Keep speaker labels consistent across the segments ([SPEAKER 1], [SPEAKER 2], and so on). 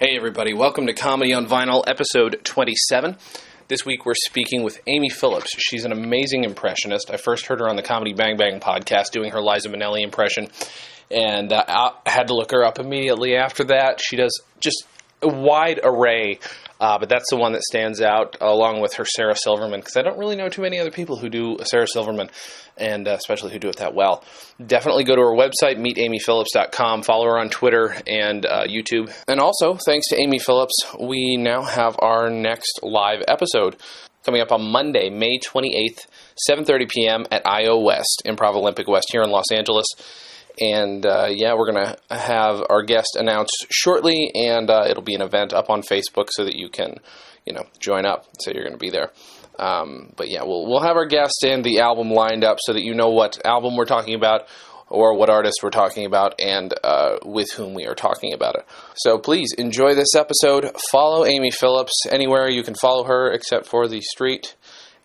[SPEAKER 1] Hey everybody, welcome to Comedy on Vinyl, episode 27. This week we're speaking with Amy Phillips. She's an amazing impressionist. I first heard her on the Comedy Bang Bang podcast doing her Liza Minnelli impression, and I had to look her up immediately after that. She does just a wide array, but that's the one that stands out, along with her Sarah Silverman, because I don't really know too many other people who do Sarah Silverman, and especially who do it that well. Definitely go to her website, meetamyphillips.com, follow her on Twitter and YouTube. And also, thanks to Amy Phillips, we now have our next live episode coming up on Monday, May 28th, 7:30 p.m. at I.O. West, Improv Olympic West here in Los Angeles. And, we're going to have our guest announced shortly, and it'll be an event up on Facebook so that you can, join up, so you're going to be there. We'll have our guest and the album lined up so that you know what album we're talking about or what artist we're talking about and with whom we are talking about it. So please enjoy this episode. Follow Amy Phillips anywhere you can follow her except for the street.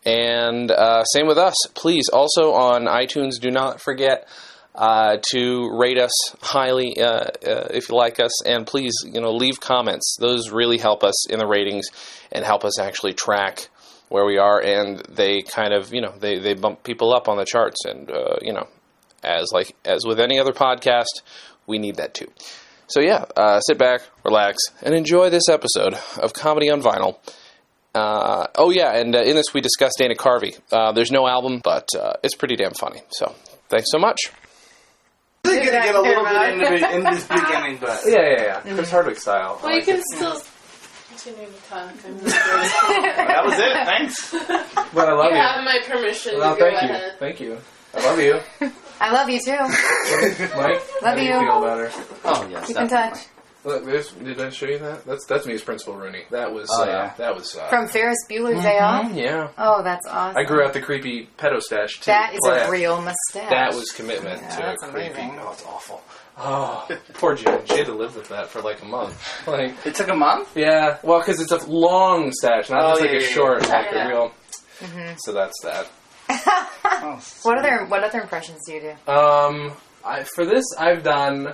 [SPEAKER 1] And same with us. Please, also on iTunes, do not forget to rate us highly if you like us, and please, leave comments. Those really help us in the ratings and help us actually track where we are, and they kind of, they bump people up on the charts, and, as with any other podcast, we need that too. So sit back, relax, and enjoy this episode of Comedy on Vinyl. In this we discussed Dana Carvey. There's no album, but it's pretty damn funny, so thanks so much.
[SPEAKER 2] I'm going to get a little bit into in this beginning, but...
[SPEAKER 1] Yeah. Chris Hardwick style.
[SPEAKER 3] Well, you can still continue to talk.
[SPEAKER 2] That was it, thanks.
[SPEAKER 1] But I love you.
[SPEAKER 3] You have my permission to go ahead.
[SPEAKER 1] Thank you. I love you.
[SPEAKER 4] I love you too.
[SPEAKER 1] Mike?
[SPEAKER 4] Love you.
[SPEAKER 1] Feel better?
[SPEAKER 2] Oh, yes.
[SPEAKER 4] Keep in touch.
[SPEAKER 1] Look, did I show you that? That's me as Principal Rooney. That was,
[SPEAKER 4] From Ferris Bueller's Day Off?
[SPEAKER 1] Yeah.
[SPEAKER 4] Oh, that's awesome.
[SPEAKER 1] I grew out the creepy pedo stash, too.
[SPEAKER 4] That is a real mustache.
[SPEAKER 1] That was commitment to
[SPEAKER 4] that's
[SPEAKER 1] creepy.
[SPEAKER 4] amazing.
[SPEAKER 1] Oh, it's awful. Oh, poor Jen. She had to live with that for like a month.
[SPEAKER 2] It took a month?
[SPEAKER 1] Yeah. Well, because it's a long stash, not just a short, a real.
[SPEAKER 4] Mm-hmm.
[SPEAKER 1] So that's that.
[SPEAKER 4] What other impressions do you do?
[SPEAKER 1] For this, I've done...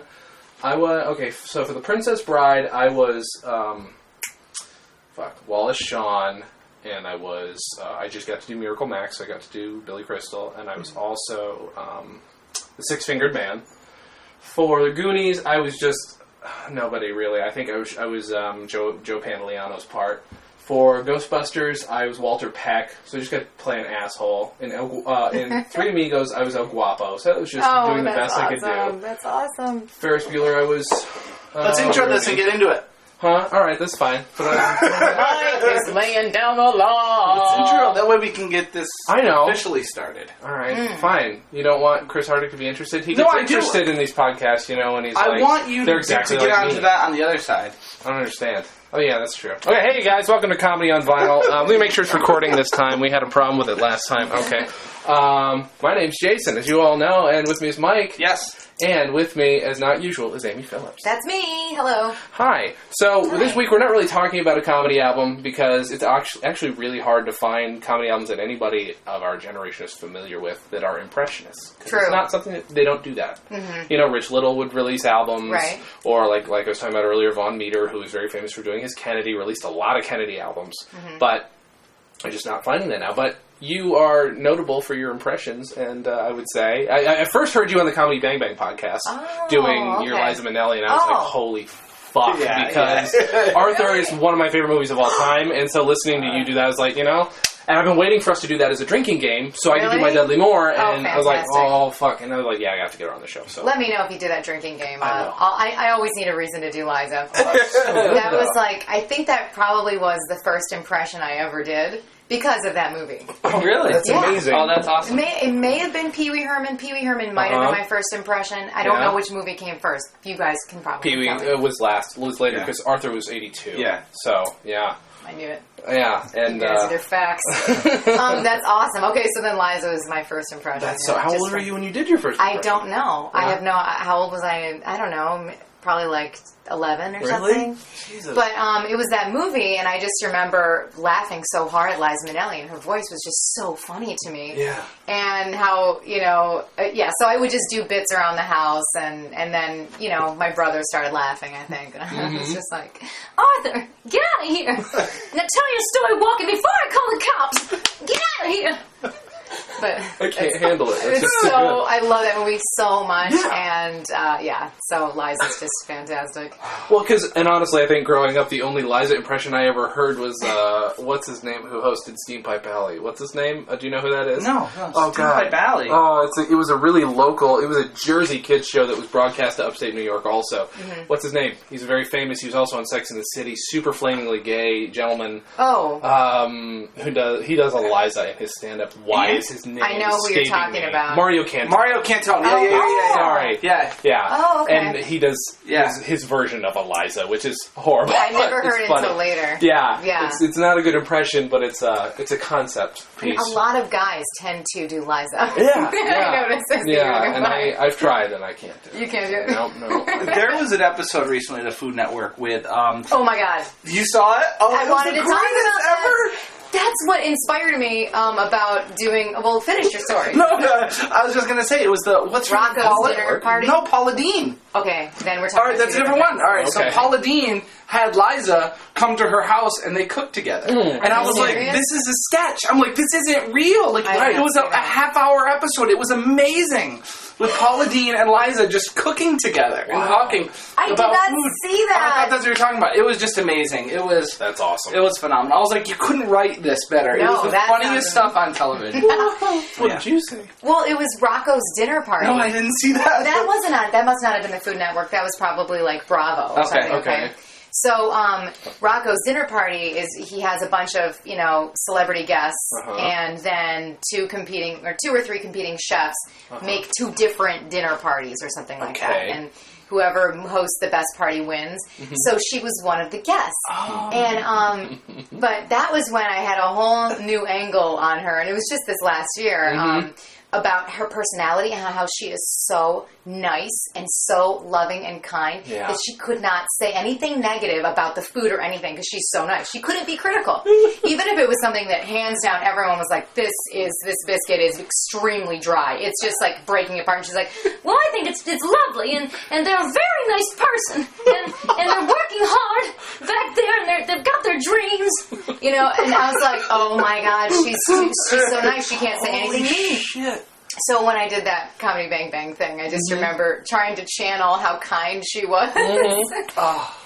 [SPEAKER 1] so for The Princess Bride, I was, Wallace Shawn, and I just got to do Miracle Max, so I got to do Billy Crystal, and I was also, the Six-Fingered Man. For The Goonies, I was just, nobody really. I think I was Joe Pantoliano's part. For Ghostbusters, I was Walter Peck, so I just got to play an asshole. In Three Amigos, I was El Guapo, so that was just doing the best I could do.
[SPEAKER 4] That's awesome.
[SPEAKER 1] Ferris Bueller, I was...
[SPEAKER 2] Let's intro this and get into it.
[SPEAKER 1] Huh? Alright, that's fine.
[SPEAKER 4] Mike is laying down the law.
[SPEAKER 2] Let's intro, that way we can get this officially started.
[SPEAKER 1] Alright, fine. You don't want Chris Hardwick to be interested? He gets interested in these podcasts, and he's
[SPEAKER 2] I want you to get onto that on the other side.
[SPEAKER 1] I don't understand. Oh, yeah, that's true. Okay, hey, guys, welcome to Comedy on Vinyl. Let me make sure it's recording this time. We had a problem with it last time. Okay. My name's Jason, as you all know, and with me is Mike.
[SPEAKER 2] Yes.
[SPEAKER 1] And with me, as not usual, is Amy Phillips.
[SPEAKER 4] That's me. Hello.
[SPEAKER 1] Hi. So this week we're not really talking about a comedy album because it's actually really hard to find comedy albums that anybody of our generation is familiar with that are impressionists.
[SPEAKER 4] True.
[SPEAKER 1] It's not something that they don't do that. Mm-hmm. Rich Little would release albums.
[SPEAKER 4] Right.
[SPEAKER 1] Or like I was talking about earlier, Von Meter, who is very famous for doing his Kennedy, released a lot of Kennedy albums. Mm-hmm. But I'm just not finding that now. But you are notable for your impressions, and I would say... I first heard you on the Comedy Bang Bang podcast doing your Liza Minnelli, and I was like, holy fuck, because Arthur is one of my favorite movies of all time, and so listening to you do that, I was like, and I've been waiting for us to do that as a drinking game, so I could do my Dudley Moore, and I was like, oh, fuck, and I was like, I have to get her on the show. So
[SPEAKER 4] let me know if you do that drinking game.
[SPEAKER 1] I
[SPEAKER 4] always need a reason to do Liza. That was I think that probably was the first impression I ever did. Because of that movie.
[SPEAKER 1] Oh, really? That's amazing.
[SPEAKER 2] Oh, that's awesome.
[SPEAKER 4] It may have been Pee Wee Herman. Pee Wee Herman might have been my first impression. I don't know which movie came first. You guys can probably
[SPEAKER 1] Pee Wee was last. Was later, because Arthur was 82.
[SPEAKER 2] Yeah.
[SPEAKER 1] So, yeah.
[SPEAKER 4] I knew it.
[SPEAKER 1] Yeah. And,
[SPEAKER 4] you guys are facts. That's awesome. Okay, so then Liza was my first impression.
[SPEAKER 1] So how old were you when you did your first impression?
[SPEAKER 4] I don't know. I have no... How old was I? I don't know. probably like 11 or
[SPEAKER 2] Really?
[SPEAKER 4] something.
[SPEAKER 2] Jesus.
[SPEAKER 4] But it was that movie, and I just remember laughing so hard at Liza Minnelli, and her voice was just so funny to me.
[SPEAKER 2] Yeah.
[SPEAKER 4] And how, so I would just do bits around the house, and then, my brother started laughing, I think. And I was just like, Arthur, get out of here. Now tell your story walking before I call the cops. Get out of here. But
[SPEAKER 1] I can't handle it.
[SPEAKER 4] It's so I love that movie so much, and so Liza's just fantastic.
[SPEAKER 1] Well, and honestly, I think growing up, the only Liza impression I ever heard was what's his name, who hosted Steam Pipe Alley. What's his name? Do you know who that is?
[SPEAKER 2] No.
[SPEAKER 1] Oh,
[SPEAKER 2] Steam Pipe Alley.
[SPEAKER 1] Oh, it was a really local. It was a Jersey kids show that was broadcast to upstate New York. Also, what's his name? He's very famous. He was also on Sex and the City. Super flamingly gay gentleman.
[SPEAKER 4] Oh.
[SPEAKER 1] He does a Liza in his stand-up. Why is his name?
[SPEAKER 4] I know who you're talking about.
[SPEAKER 1] Mario Cantone.
[SPEAKER 2] Mario Cantone. Yeah.
[SPEAKER 1] Sorry.
[SPEAKER 2] Yeah.
[SPEAKER 4] Oh, okay.
[SPEAKER 1] And he does his version of Eliza, which is horrible.
[SPEAKER 4] I never heard it
[SPEAKER 1] funny.
[SPEAKER 4] until later.
[SPEAKER 1] Yeah. It's not a good impression, but it's a concept piece.
[SPEAKER 4] A lot of guys tend to do Liza.
[SPEAKER 1] Yeah.
[SPEAKER 4] I noticed this.
[SPEAKER 1] And I've tried and I can't do it.
[SPEAKER 4] You can't do it?
[SPEAKER 1] No.
[SPEAKER 2] There was an episode recently of the Food Network with...
[SPEAKER 4] oh my God.
[SPEAKER 2] You saw it? Oh,
[SPEAKER 4] I wanted to talk about
[SPEAKER 2] ever.
[SPEAKER 4] That's what inspired me about doing... Well, finish your story.
[SPEAKER 2] No, I was just going to say, it was the... What's
[SPEAKER 4] Rocco's
[SPEAKER 2] Paula?
[SPEAKER 4] dinner party?
[SPEAKER 2] No, Paula Dean.
[SPEAKER 4] Okay, then we're talking...
[SPEAKER 2] All right, that's a different one. All right,
[SPEAKER 1] Okay.
[SPEAKER 2] so Paula Dean had Liza come to her house and they cooked together. And I was like,
[SPEAKER 4] serious?
[SPEAKER 2] this is a sketch. I'm like, this isn't real. Like,
[SPEAKER 4] I
[SPEAKER 2] it was a half-hour episode. It was amazing. With Paula Dean and Liza just cooking together and talking
[SPEAKER 4] I
[SPEAKER 2] about
[SPEAKER 4] did not
[SPEAKER 2] food.
[SPEAKER 4] see that.
[SPEAKER 2] I thought that's what you were talking about. It was just amazing.
[SPEAKER 1] That's awesome.
[SPEAKER 2] It was phenomenal. I was like, you couldn't write this better. It
[SPEAKER 4] No,
[SPEAKER 2] was the
[SPEAKER 4] that
[SPEAKER 2] funniest
[SPEAKER 4] sounds
[SPEAKER 2] stuff on television.
[SPEAKER 1] What did you say?
[SPEAKER 4] Well, it was Rocco's dinner party.
[SPEAKER 2] No, I didn't see that.
[SPEAKER 4] That wasn't on. That must not have been the Food Network. That was probably like Bravo or something.
[SPEAKER 1] Okay.
[SPEAKER 4] So Rocco's dinner party is he has a bunch of celebrity guests, and then two or three competing chefs make two different dinner parties or something like that, and whoever hosts the best party wins. So she was one of the guests, and but that was when I had a whole new angle on her, and it was just this last year. About her personality and how she is so nice and so loving and kind that she could not say anything negative about the food or anything because she's so nice. She couldn't be critical. Even if it was something that hands down everyone was like, this biscuit is extremely dry. It's just like breaking apart. And she's like, well, I think it's lovely and they're a very nice person and they're working hard back there and they've got their dreams, and I was like, oh my God, she's so nice. She can't say anything mean.
[SPEAKER 2] Shit.
[SPEAKER 4] So when I did that Comedy Bang Bang thing, I just remember trying to channel how kind she was.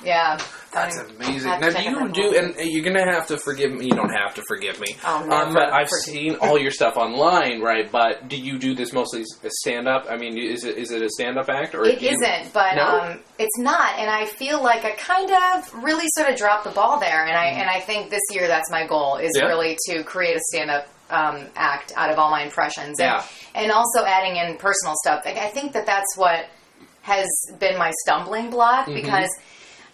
[SPEAKER 4] Yeah.
[SPEAKER 1] That's amazing.
[SPEAKER 4] Now,
[SPEAKER 1] do you do, and you're going to have to forgive me, you don't have to forgive me.
[SPEAKER 4] Oh, never.
[SPEAKER 1] But I've seen all your stuff online, right? But do you do this mostly as stand-up? I mean, is it a stand-up act? Or
[SPEAKER 4] it isn't, but
[SPEAKER 1] No?
[SPEAKER 4] it's not. And I feel like I kind of really sort of dropped the ball there. And I think this year that's my goal, is really to create a stand-up act out of all my impressions. And also adding in personal stuff. I think that's what has been my stumbling block, because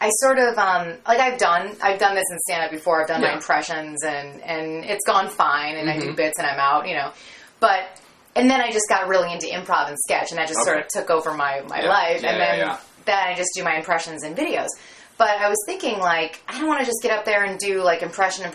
[SPEAKER 4] I sort of I've done this in stand-up before. I've done my impressions and it's gone fine, and I do bits and I'm out, and then I just got really into improv and sketch, and that just sort of took over my life, and then I just do my impressions and videos. But I was thinking, like, I don't want to just get up there and do, like, impression, and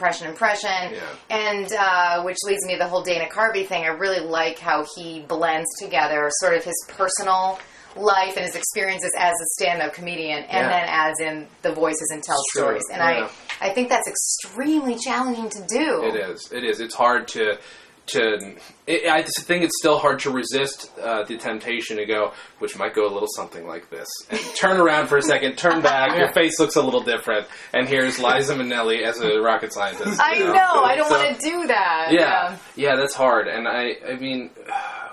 [SPEAKER 4] which leads me to the whole Dana Carvey thing. I really like how he blends together sort of his personal life and his experiences as a stand-up comedian, and then adds in the voices and tells stories. And I think that's extremely challenging to do.
[SPEAKER 1] It is. It's hard to I think it's still hard to resist the temptation to go, which might go a little something like this, and turn around for a second, turn back, your face looks a little different, and here's Liza Minnelli as a rocket scientist.
[SPEAKER 4] I know, I don't want to do that.
[SPEAKER 1] Yeah, that's hard. And I mean,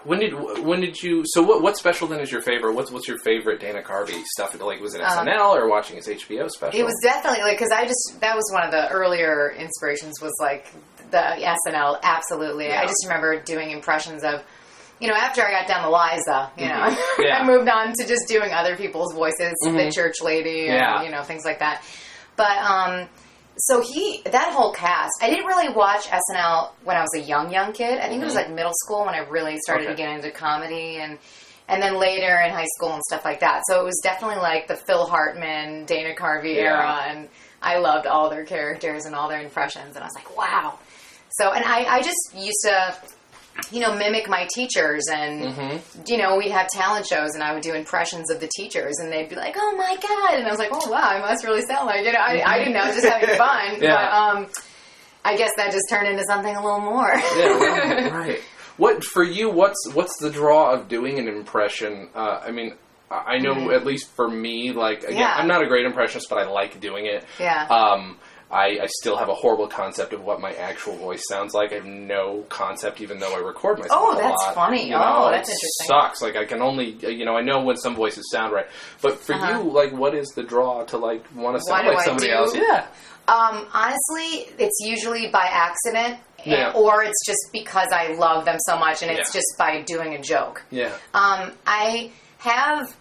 [SPEAKER 1] when did you? So what special then is your favorite? What's your favorite Dana Carvey stuff? Like, was it SNL or watching his HBO special?
[SPEAKER 4] It was definitely because that was one of the earlier inspirations, was like the SNL. Absolutely, I just remember doing impressions of, after I got down to Liza, I moved on to just doing other people's voices, the church lady, and things like that. But so that whole cast, I didn't really watch SNL when I was a young kid. I think it was like middle school when I really started to get into comedy, and then later in high school and stuff like that. So it was definitely like the Phil Hartman, Dana Carvey era, and I loved all their characters and all their impressions, and I was like, wow. So, and I just used to, mimic my teachers, and, we'd have talent shows, and I would do impressions of the teachers, and they'd be like, oh my God, and I was like, oh wow, I must really sound like, I didn't know, just having fun, but I guess that just turned into something a little more.
[SPEAKER 2] Yeah, right. What, for you, what's the draw of doing an impression? I know, at least for me, like, again, I'm not a great impressionist, but I like doing it.
[SPEAKER 4] Yeah.
[SPEAKER 2] I still have a horrible concept of what my actual voice sounds like. I have no concept, even though I record myself a lot.
[SPEAKER 4] Oh, that's funny. That's interesting.
[SPEAKER 2] Sucks. Like, I can only, I know when some voices sound right. But for you, like, what is the draw to, like, want to sound like somebody else? Yeah.
[SPEAKER 4] Honestly, it's usually by accident, or it's just because I love them so much, and it's just by doing a joke.
[SPEAKER 2] Yeah.
[SPEAKER 4] I have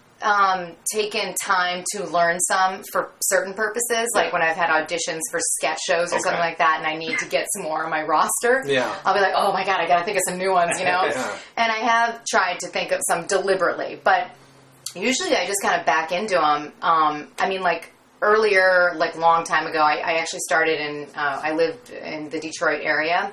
[SPEAKER 4] taken time to learn some for certain purposes, like when I've had auditions for sketch shows or something like that, and I need to get some more on my roster. Yeah. I'll be like, oh my God, I gotta think of some new ones, And I have tried to think of some deliberately, but usually I just kind of back into them. Earlier, like long time ago, I actually started I lived in the Detroit area.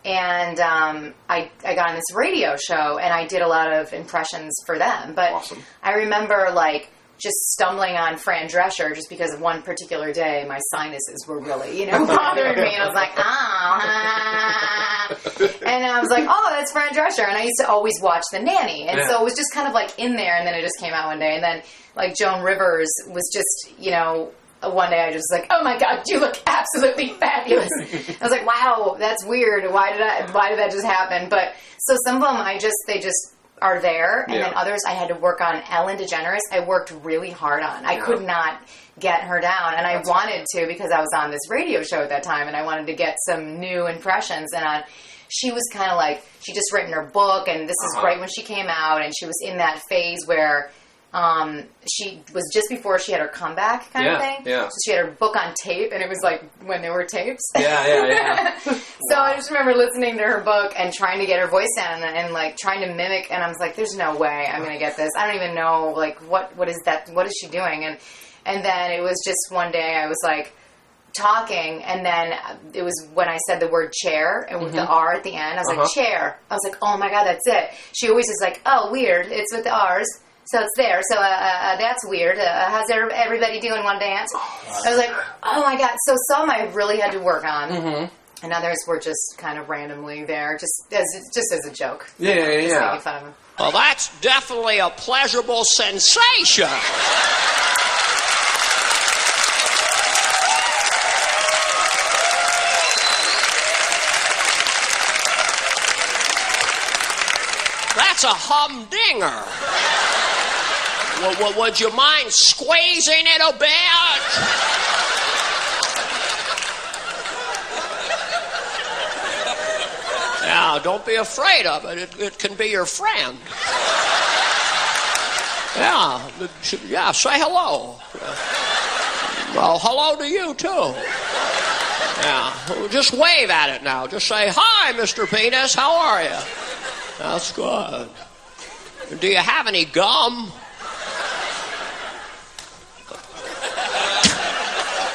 [SPEAKER 4] And I got on this radio show, and I did a lot of impressions for them. But I remember, like, just stumbling on Fran Drescher just because of one particular day my sinuses were really, bothering me. And I was like, And I was like, oh, that's Fran Drescher. And I used to always watch The Nanny. And so it was just kind of, like, in there, and then it just came out one day. And then, like, Joan Rivers was just, one day I just was like, oh my God, you look absolutely fabulous. I was like, wow, that's weird. Why did that just happen? But so some of them they just are there, and then others I had to work on. Ellen DeGeneres, I worked really hard on. I could not get her down, and I wanted to because I was on this radio show at that time, and I wanted to get some new impressions. And she was kind of like, she just written her book, and this is right when she came out, and she was in that phase where she was just before she had her comeback kind of thing. Yeah. So she had her book on tape, and it was like when there were tapes. Yeah. So I just remember listening to her book and trying to get her voice down and like trying to mimic, and I was like, there's no way I'm going to get this. I don't even know, like, what is that? What is she doing? And then it was just one day I was like talking, and then it was when I said the word chair, and with the R at the end, I was like, chair. I was like, oh my God, that's it. She always is like, oh, weird. It's with the R's. So it's there. So that's weird. How's everybody doing? Want to dance? I was like, oh my God. So some I really had to work on, and others were just kind of randomly there, just as a joke.
[SPEAKER 2] Yeah.
[SPEAKER 4] Making fun of them.
[SPEAKER 5] Well, that's definitely a pleasurable sensation. That's a humdinger. Would you mind squeezing it a bit? Yeah, don't be afraid of it. It can be your friend. Yeah, say hello. Well, hello to you, too. Yeah, just wave at it now. Just say, hi, Mr. Penis, how are you? That's good. Do you have any gum?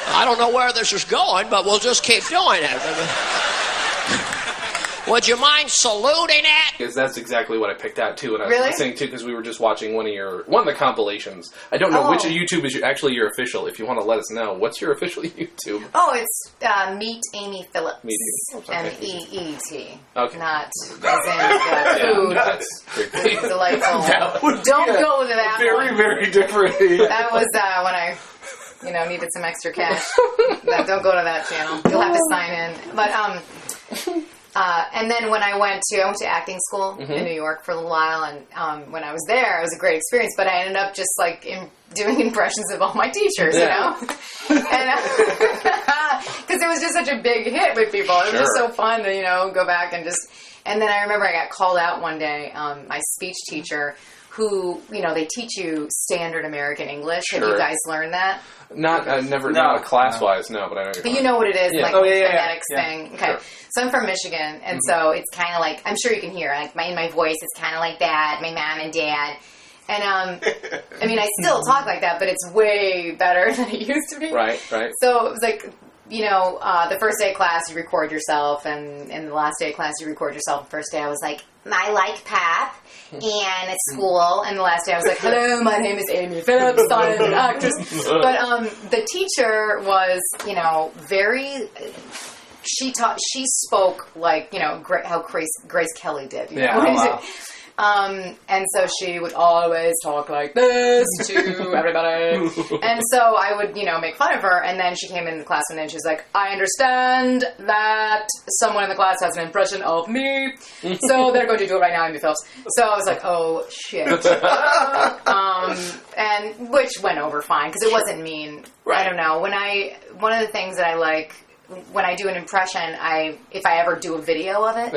[SPEAKER 5] I don't know where this is going, but we'll just keep doing it. Would you mind saluting it?
[SPEAKER 2] Because that's exactly what I picked out, too. And I was
[SPEAKER 4] Really?
[SPEAKER 2] listening, too, because we were just watching one of the compilations. I don't know which YouTube is actually your official. If you want to let us know, what's your official YouTube?
[SPEAKER 4] Oh, it's Meet Amy Phillips.
[SPEAKER 2] Meet Amy Phillips. Okay.
[SPEAKER 4] MEET.
[SPEAKER 2] Okay.
[SPEAKER 4] Not as in food.
[SPEAKER 2] That's
[SPEAKER 4] Food delightful. Don't go to that
[SPEAKER 2] very,
[SPEAKER 4] one.
[SPEAKER 2] very different.
[SPEAKER 4] That was when I needed some extra cash. Don't go to that channel. You'll have to sign in. But and then when I went to acting school in New York for a little while, and when I was there, it was a great experience. But I ended up just like doing impressions of all my teachers, and because it was just such a big hit with people. It was just so fun to go back and just. And then I remember I got called out one day. My speech teacher, who they teach you standard American English. Have you guys learned that?
[SPEAKER 2] Not class-wise, no, but I know
[SPEAKER 4] But you know what it is, like phonetics thing. Okay.
[SPEAKER 2] Sure.
[SPEAKER 4] So I'm from Michigan, and so it's kind of like, I'm sure you can hear, like in my voice, it's kind of like that, my mom and dad. And, I mean, I still talk like that, but it's way better than it used to be.
[SPEAKER 2] Right.
[SPEAKER 4] So it was like, the first day of class, you record yourself, and the last day of class, you record yourself. The first day, I was like, I like pap, and it's school. And the last day, I was like, hello, my name is Amy Phillips, I'm an actress. But the teacher was, very... She spoke like, how Grace Kelly did. And so she would always talk like this to everybody. And so I would, make fun of her. And then she came in the class one day and she was like, I understand that someone in the class has an impression of me. So they're going to do it right now, Amy Phillips. So I was like, oh, shit. And which went over fine because it wasn't mean. Right. I don't know. One of the things that I like, when I do an impression, if I ever do a video of it,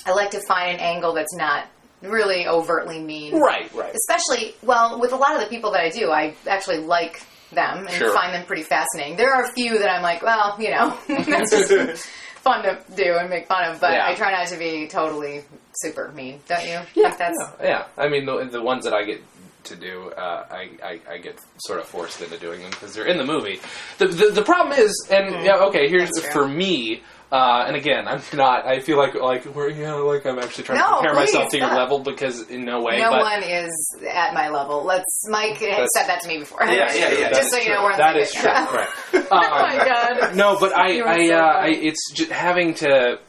[SPEAKER 4] I like to find an angle that's not really overtly mean. Right. Especially, with a lot of the people that I do, I actually like them and find them pretty fascinating. There are a few that I'm like, that's just fun to do and make fun of, but I try not to be totally super mean, don't you?
[SPEAKER 2] Yeah. I mean, the ones that I get to do, I get sort of forced into doing them because they're in the movie. The problem is, here's for me. And again, I'm not. I feel like I'm actually trying to compare myself to your level because in no way.
[SPEAKER 4] No one is at my level. Mike said that to me before.
[SPEAKER 2] Yeah.
[SPEAKER 4] Just so you know where I'm
[SPEAKER 2] that is true. Right.
[SPEAKER 4] Oh my god.
[SPEAKER 2] No, but it's just having to.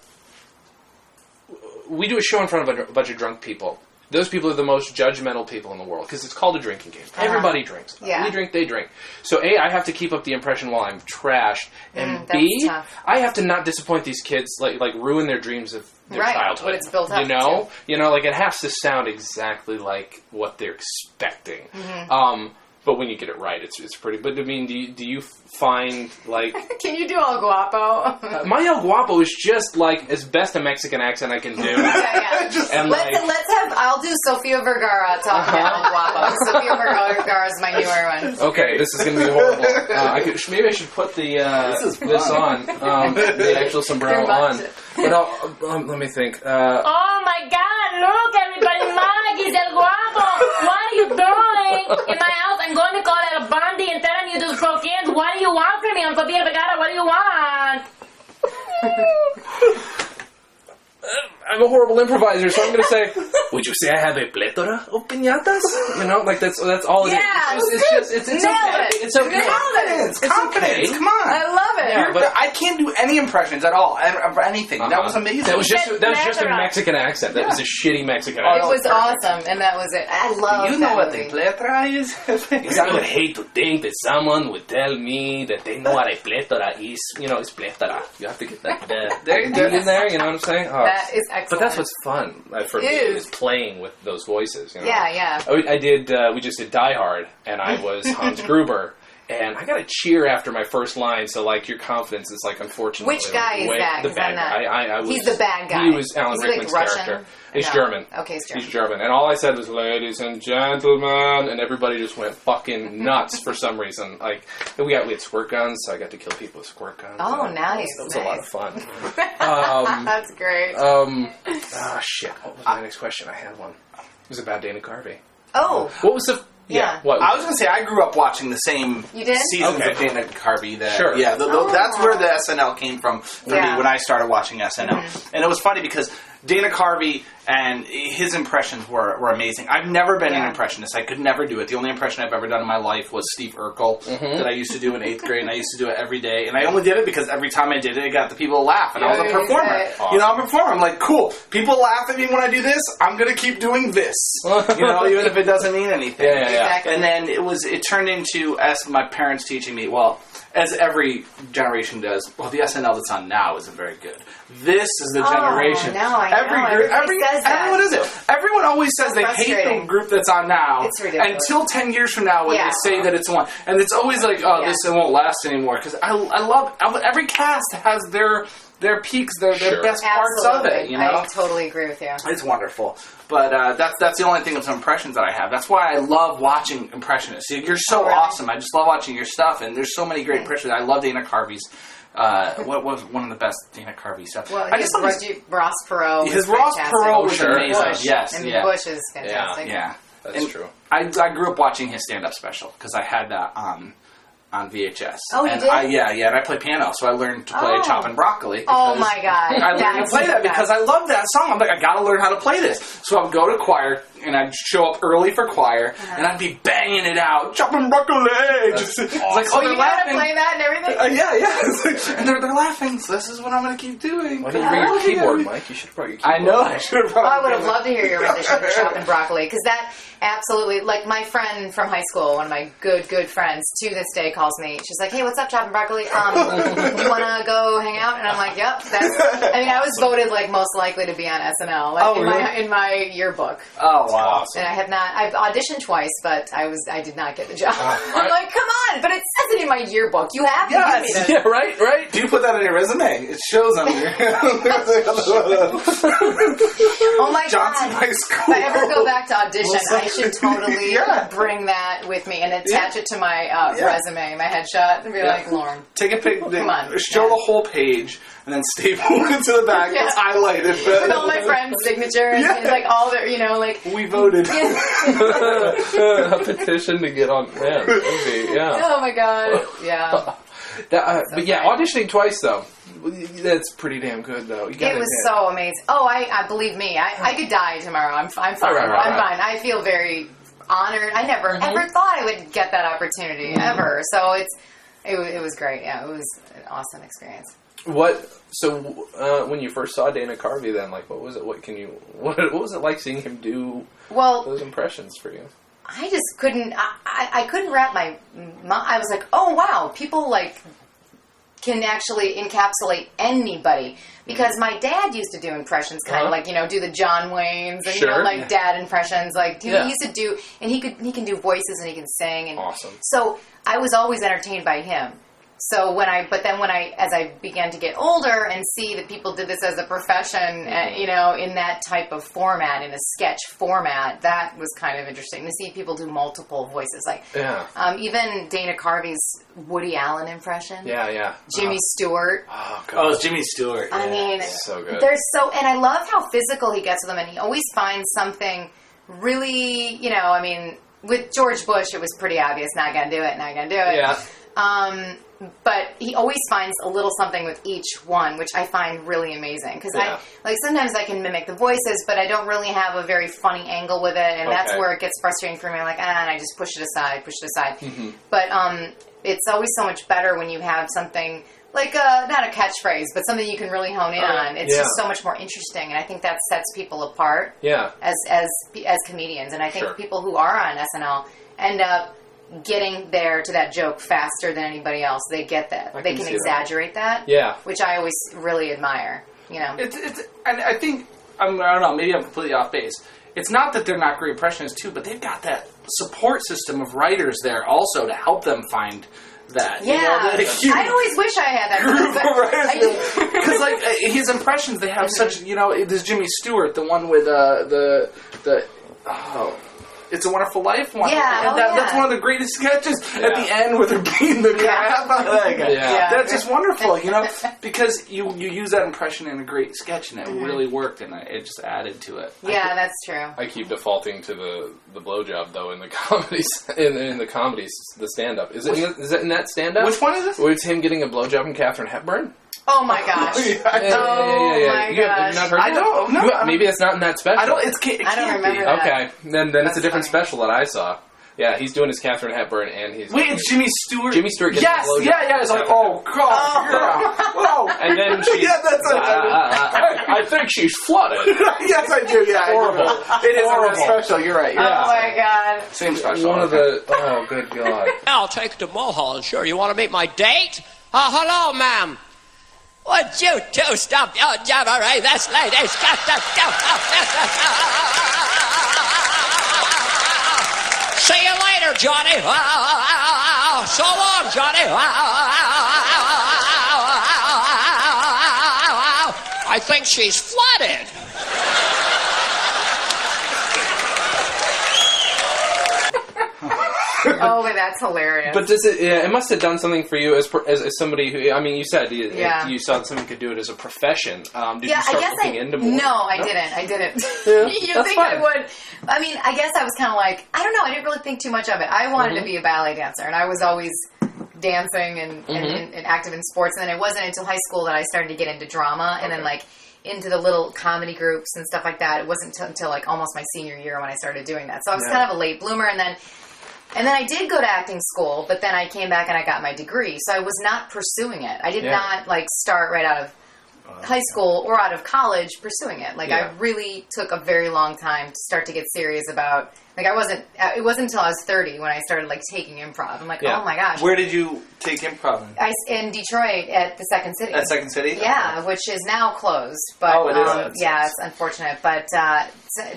[SPEAKER 2] We do a show in front of a bunch of drunk people. Those people are the most judgmental people in the world because it's called a drinking game. Everybody drinks.
[SPEAKER 4] Yeah.
[SPEAKER 2] We drink, they drink. So A, I have to keep up the impression while I'm trashed, and B, I have to not disappoint these kids, like ruin their dreams of their childhood.
[SPEAKER 4] What it's built up
[SPEAKER 2] to. It has to sound exactly like what they're expecting. But when you get it right, it's pretty. But I mean, do you find like?
[SPEAKER 4] Can you do El Guapo?
[SPEAKER 2] My El Guapo is just like as best a Mexican accent I can do.
[SPEAKER 4] And let's have. I'll do Sofia Vergara talking about El Guapo. Sofia Vergara is my newer one.
[SPEAKER 2] Okay, this is going to be horrible. Maybe I should put this on the actual sombrero on. But let me think.
[SPEAKER 6] Oh my God! Look, everybody! Mike is El Guapo. What are you doing in my house? I'm going to call El Bundy and telling you to stroke in. What do you want from me? I'm Sofia Vergara. What do you want?
[SPEAKER 2] I'm a horrible improviser, so I'm going to say, would you say I have a plethora of piñatas? That's all it is. It's okay. It's okay.
[SPEAKER 7] Confidence. Come on.
[SPEAKER 4] I love it.
[SPEAKER 7] Yeah, but I can't do any impressions at all for anything. That was amazing.
[SPEAKER 2] That was just a Mexican accent. That was a shitty Mexican accent.
[SPEAKER 4] It was awesome, and that was it. I love that.
[SPEAKER 7] You know what
[SPEAKER 4] movie.
[SPEAKER 7] a plethora is?
[SPEAKER 2] Because I would hate to think that someone would tell me that they know what a plethora is. It's plethora. You have to get that in there. You know what I'm saying?
[SPEAKER 4] That is excellent.
[SPEAKER 2] But that's what's fun for me is playing with those voices.
[SPEAKER 4] Yeah.
[SPEAKER 2] I did. We just did Die Hard, and I was Hans Gruber. And I got a cheer after my first line, so your confidence is unfortunately.
[SPEAKER 4] Which guy is that?
[SPEAKER 2] The bad guy.
[SPEAKER 4] He's the bad guy.
[SPEAKER 2] He was Alan Rickman's character. He's German.
[SPEAKER 4] Okay, he's German.
[SPEAKER 2] He's German, and all I said was "Ladies and gentlemen," and everybody just went fucking nuts for some reason. We had squirt guns, so I got to kill people with squirt guns.
[SPEAKER 4] Oh, nice!
[SPEAKER 2] That was a lot of fun.
[SPEAKER 4] That's great.
[SPEAKER 2] Shit! What was my next question? I had one. It was about Dana Carvey.
[SPEAKER 4] Oh,
[SPEAKER 2] what was the? Yeah. What?
[SPEAKER 7] I was going to say, I grew up watching the same seasons of Dana Carvey.
[SPEAKER 2] Sure.
[SPEAKER 7] Yeah, that's where the SNL came from for me when I started watching SNL. Mm-hmm. And it was funny because Dana Carvey and his impressions were amazing. I've never been an impressionist. I could never do it. The only impression I've ever done in my life was Steve Urkel that I used to do in 8th grade, and I used to do it every day. And I only did it because every time I did it, it got the people to laugh. And I was a performer. Awesome. I'm a performer. I'm like, cool. People laugh at me when I do this. I'm going to keep doing this. Even if it doesn't mean anything.
[SPEAKER 2] Yeah.
[SPEAKER 7] Exactly. And then it turned into, as my parents teaching me, as every generation does, the SNL that's on now isn't very good. This is the generation.
[SPEAKER 4] No, I know. Everybody says that.
[SPEAKER 7] Everyone is it. Everyone always says they hate the group that's on now.
[SPEAKER 4] It's ridiculous.
[SPEAKER 7] Until 10 years from now when they say that it's one. And it's always like, this won't last anymore. Because I love every cast has their their peaks, their best parts of it. You know,
[SPEAKER 4] I totally agree with you.
[SPEAKER 7] It's wonderful, but that's the only thing of some impressions that I have. That's why I love watching impressionists. You're so awesome. I just love watching your stuff, and there's so many great impressions. I love Dana Carvey's. What was one of the best Dana Carvey stuff?
[SPEAKER 4] Well, Ross Perot.
[SPEAKER 7] His Ross Perot was amazing.
[SPEAKER 4] Bush.
[SPEAKER 7] Yes,
[SPEAKER 4] and Bush is fantastic.
[SPEAKER 7] Yeah.
[SPEAKER 1] That's true.
[SPEAKER 7] I grew up watching his stand-up special because I had that on VHS.
[SPEAKER 4] Oh, you did?
[SPEAKER 7] And I play piano, so I learned to play Choppin' Broccoli.
[SPEAKER 4] Oh my God!
[SPEAKER 7] I learned to play that because I love that song. I'm like, I gotta learn how to play this. So I would go to choir, and I'd show up early for choir, and I'd be banging it out, Choppin' Broccoli. It's like,
[SPEAKER 4] oh, you know how to play that and everything?
[SPEAKER 7] Yeah. And they're laughing, so this is what I'm gonna keep doing.
[SPEAKER 1] Why didn't you bring your keyboard, Mike? You should have brought your keyboard.
[SPEAKER 7] I know, I should have brought
[SPEAKER 4] I would have loved to hear your rendition of Choppin' Broccoli, because that absolutely, like my friend from high school, one of my good friends, to this day calls me. She's like, "Hey, what's up, Choppin' Broccoli? You want to go hang out?" And I'm like, "Yep." I was voted like most likely to be on SNL, like in my yearbook.
[SPEAKER 7] Oh wow!
[SPEAKER 1] Awesome.
[SPEAKER 4] And I have not. I've auditioned twice, but I did not get the job. I'm like, come on! But it says it in my yearbook. You have to give me this.
[SPEAKER 1] Yeah, right.
[SPEAKER 7] Do you put that on your resume? It shows on your.
[SPEAKER 4] Oh my
[SPEAKER 7] Johnson
[SPEAKER 4] God!
[SPEAKER 7] High School.
[SPEAKER 4] If I ever go back to audition, I should totally bring that with me and attach it to my resume, my headshot, and be like, Lauren.
[SPEAKER 7] Take a picture.
[SPEAKER 4] Come on.
[SPEAKER 7] Show the whole page, and then staple it to the back. It's highlighted.
[SPEAKER 4] With all my friends' signatures, and like all their,
[SPEAKER 7] we voted.
[SPEAKER 1] A petition to get on. Man,
[SPEAKER 4] Oh my God! Yeah.
[SPEAKER 1] But yeah, auditioning twice though. That's pretty damn good though.
[SPEAKER 4] It was so amazing. Oh, I believe me. I could die tomorrow. I'm fine.
[SPEAKER 1] Right.
[SPEAKER 4] I'm fine. I feel very honored. I never ever thought I would get that opportunity ever. So it was great. Yeah, it was an awesome experience.
[SPEAKER 1] When you first saw Dana Carvey, then what was it? What was it like seeing him do those impressions for you?
[SPEAKER 4] I just couldn't. I couldn't wrap my. I was like, oh wow, people can actually encapsulate anybody, because my dad used to do impressions, kind of do the John Waynes and dad impressions. He used to do, and he can do voices and he can sing. And
[SPEAKER 1] awesome.
[SPEAKER 4] So I was always entertained by him. So as I began to get older and see that people did this as a profession, in that type of format, in a sketch format, that was kind of interesting to see people do multiple voices. Even Dana Carvey's Woody Allen impression.
[SPEAKER 1] Yeah.
[SPEAKER 4] Jimmy Stewart.
[SPEAKER 1] Oh, God.
[SPEAKER 7] Oh, it's Jimmy Stewart.
[SPEAKER 4] I mean,
[SPEAKER 1] so good.
[SPEAKER 4] and I love how physical he gets with them, and he always finds something really, with George Bush, it was pretty obvious, not gonna do it.
[SPEAKER 1] Yeah.
[SPEAKER 4] But he always finds a little something with each one, which I find really amazing. Because sometimes I can mimic the voices, but I don't really have a very funny angle with it, and that's where it gets frustrating for me. I'm like, and I just push it aside.
[SPEAKER 1] Mm-hmm.
[SPEAKER 4] But it's always so much better when you have something like not a catchphrase, but something you can really hone in on. It's just so much more interesting, and I think that sets people apart.
[SPEAKER 1] Yeah.
[SPEAKER 4] As comedians, and I think people who are on SNL end up getting there to that joke faster than anybody else. They get that. They can exaggerate that.
[SPEAKER 1] Yeah.
[SPEAKER 4] Which I always really admire.
[SPEAKER 7] It's and I think I don't know. Maybe I'm completely off base. It's not that they're not great impressionists too, but they've got that support system of writers there also to help them find that.
[SPEAKER 4] Yeah. I always wish I had that.
[SPEAKER 7] Because his impressions, they have such. There's Jimmy Stewart, the one with the It's a Wonderful Life one.
[SPEAKER 4] Yeah,
[SPEAKER 7] that's one of the greatest sketches at the end with her being the crap. That's just wonderful, because you use that impression in a great sketch, and it really worked, and it just added to it.
[SPEAKER 4] Yeah, that's true.
[SPEAKER 1] I keep defaulting to the blowjob though in the comedies, in the comedies, the stand up. Is it in that stand up?
[SPEAKER 7] Which one is this?
[SPEAKER 1] Where it's him getting a blowjob from Katharine Hepburn?
[SPEAKER 4] Oh my gosh! Oh my gosh!
[SPEAKER 1] Have you not heard
[SPEAKER 7] I don't know.
[SPEAKER 1] Maybe it's not in that special.
[SPEAKER 7] I don't
[SPEAKER 4] remember that.
[SPEAKER 1] Okay, then it's a different special that I saw. Yeah, he's doing his Katharine Hepburn, and he's...
[SPEAKER 7] Wait, it's Jimmy Stewart?
[SPEAKER 1] Jimmy Stewart gets
[SPEAKER 7] yes,
[SPEAKER 1] a blowjob.
[SPEAKER 7] Yeah, it's like, oh, God, whoa.
[SPEAKER 1] And then she's...
[SPEAKER 7] Yeah, that's it.
[SPEAKER 1] I think she's flooded.
[SPEAKER 7] Yes, I do, yeah.
[SPEAKER 1] Horrible.
[SPEAKER 7] It is a special, you're right.
[SPEAKER 4] Yeah. Oh, my God.
[SPEAKER 7] Same special.
[SPEAKER 1] One of the... Oh, good God.
[SPEAKER 5] I'll take it to Mulholland, sure. You want to meet my date? Hello, ma'am. Would you two stop your jabbery? This lady's got to go. See you later, Johnny. So long, Johnny. think she's flooded.
[SPEAKER 4] Oh, but that's hilarious.
[SPEAKER 2] But does it? Yeah, it must have done something for you as somebody who. I mean, you said you saw someone could do it as a profession. Did you start looking into more?
[SPEAKER 4] No, I didn't.
[SPEAKER 2] Yeah,
[SPEAKER 4] You think fine. I would? I mean, I guess I was kind of like, I don't know. I didn't really think too much of it. I wanted to be a ballet dancer, and I was always dancing and active in sports. And then it wasn't until high school that I started to get into drama, and then like into the little comedy groups and stuff like that. It wasn't until like almost my senior year when I started doing that. So I was kind of a late bloomer, and then I did go to acting school, but then I came back and I got my degree. So I was not pursuing it. I did not like start right out of high school or out of college pursuing it. Like I really took a very long time to start to get serious about. Like it wasn't until I was 30 when I started like taking improv. I'm like, oh my gosh.
[SPEAKER 7] Where did you take improv?
[SPEAKER 4] In Detroit at the Second City.
[SPEAKER 7] At Second City?
[SPEAKER 4] Yeah,
[SPEAKER 7] okay.
[SPEAKER 4] Which is now closed. But
[SPEAKER 7] it is.
[SPEAKER 4] Yeah, it's unfortunate. But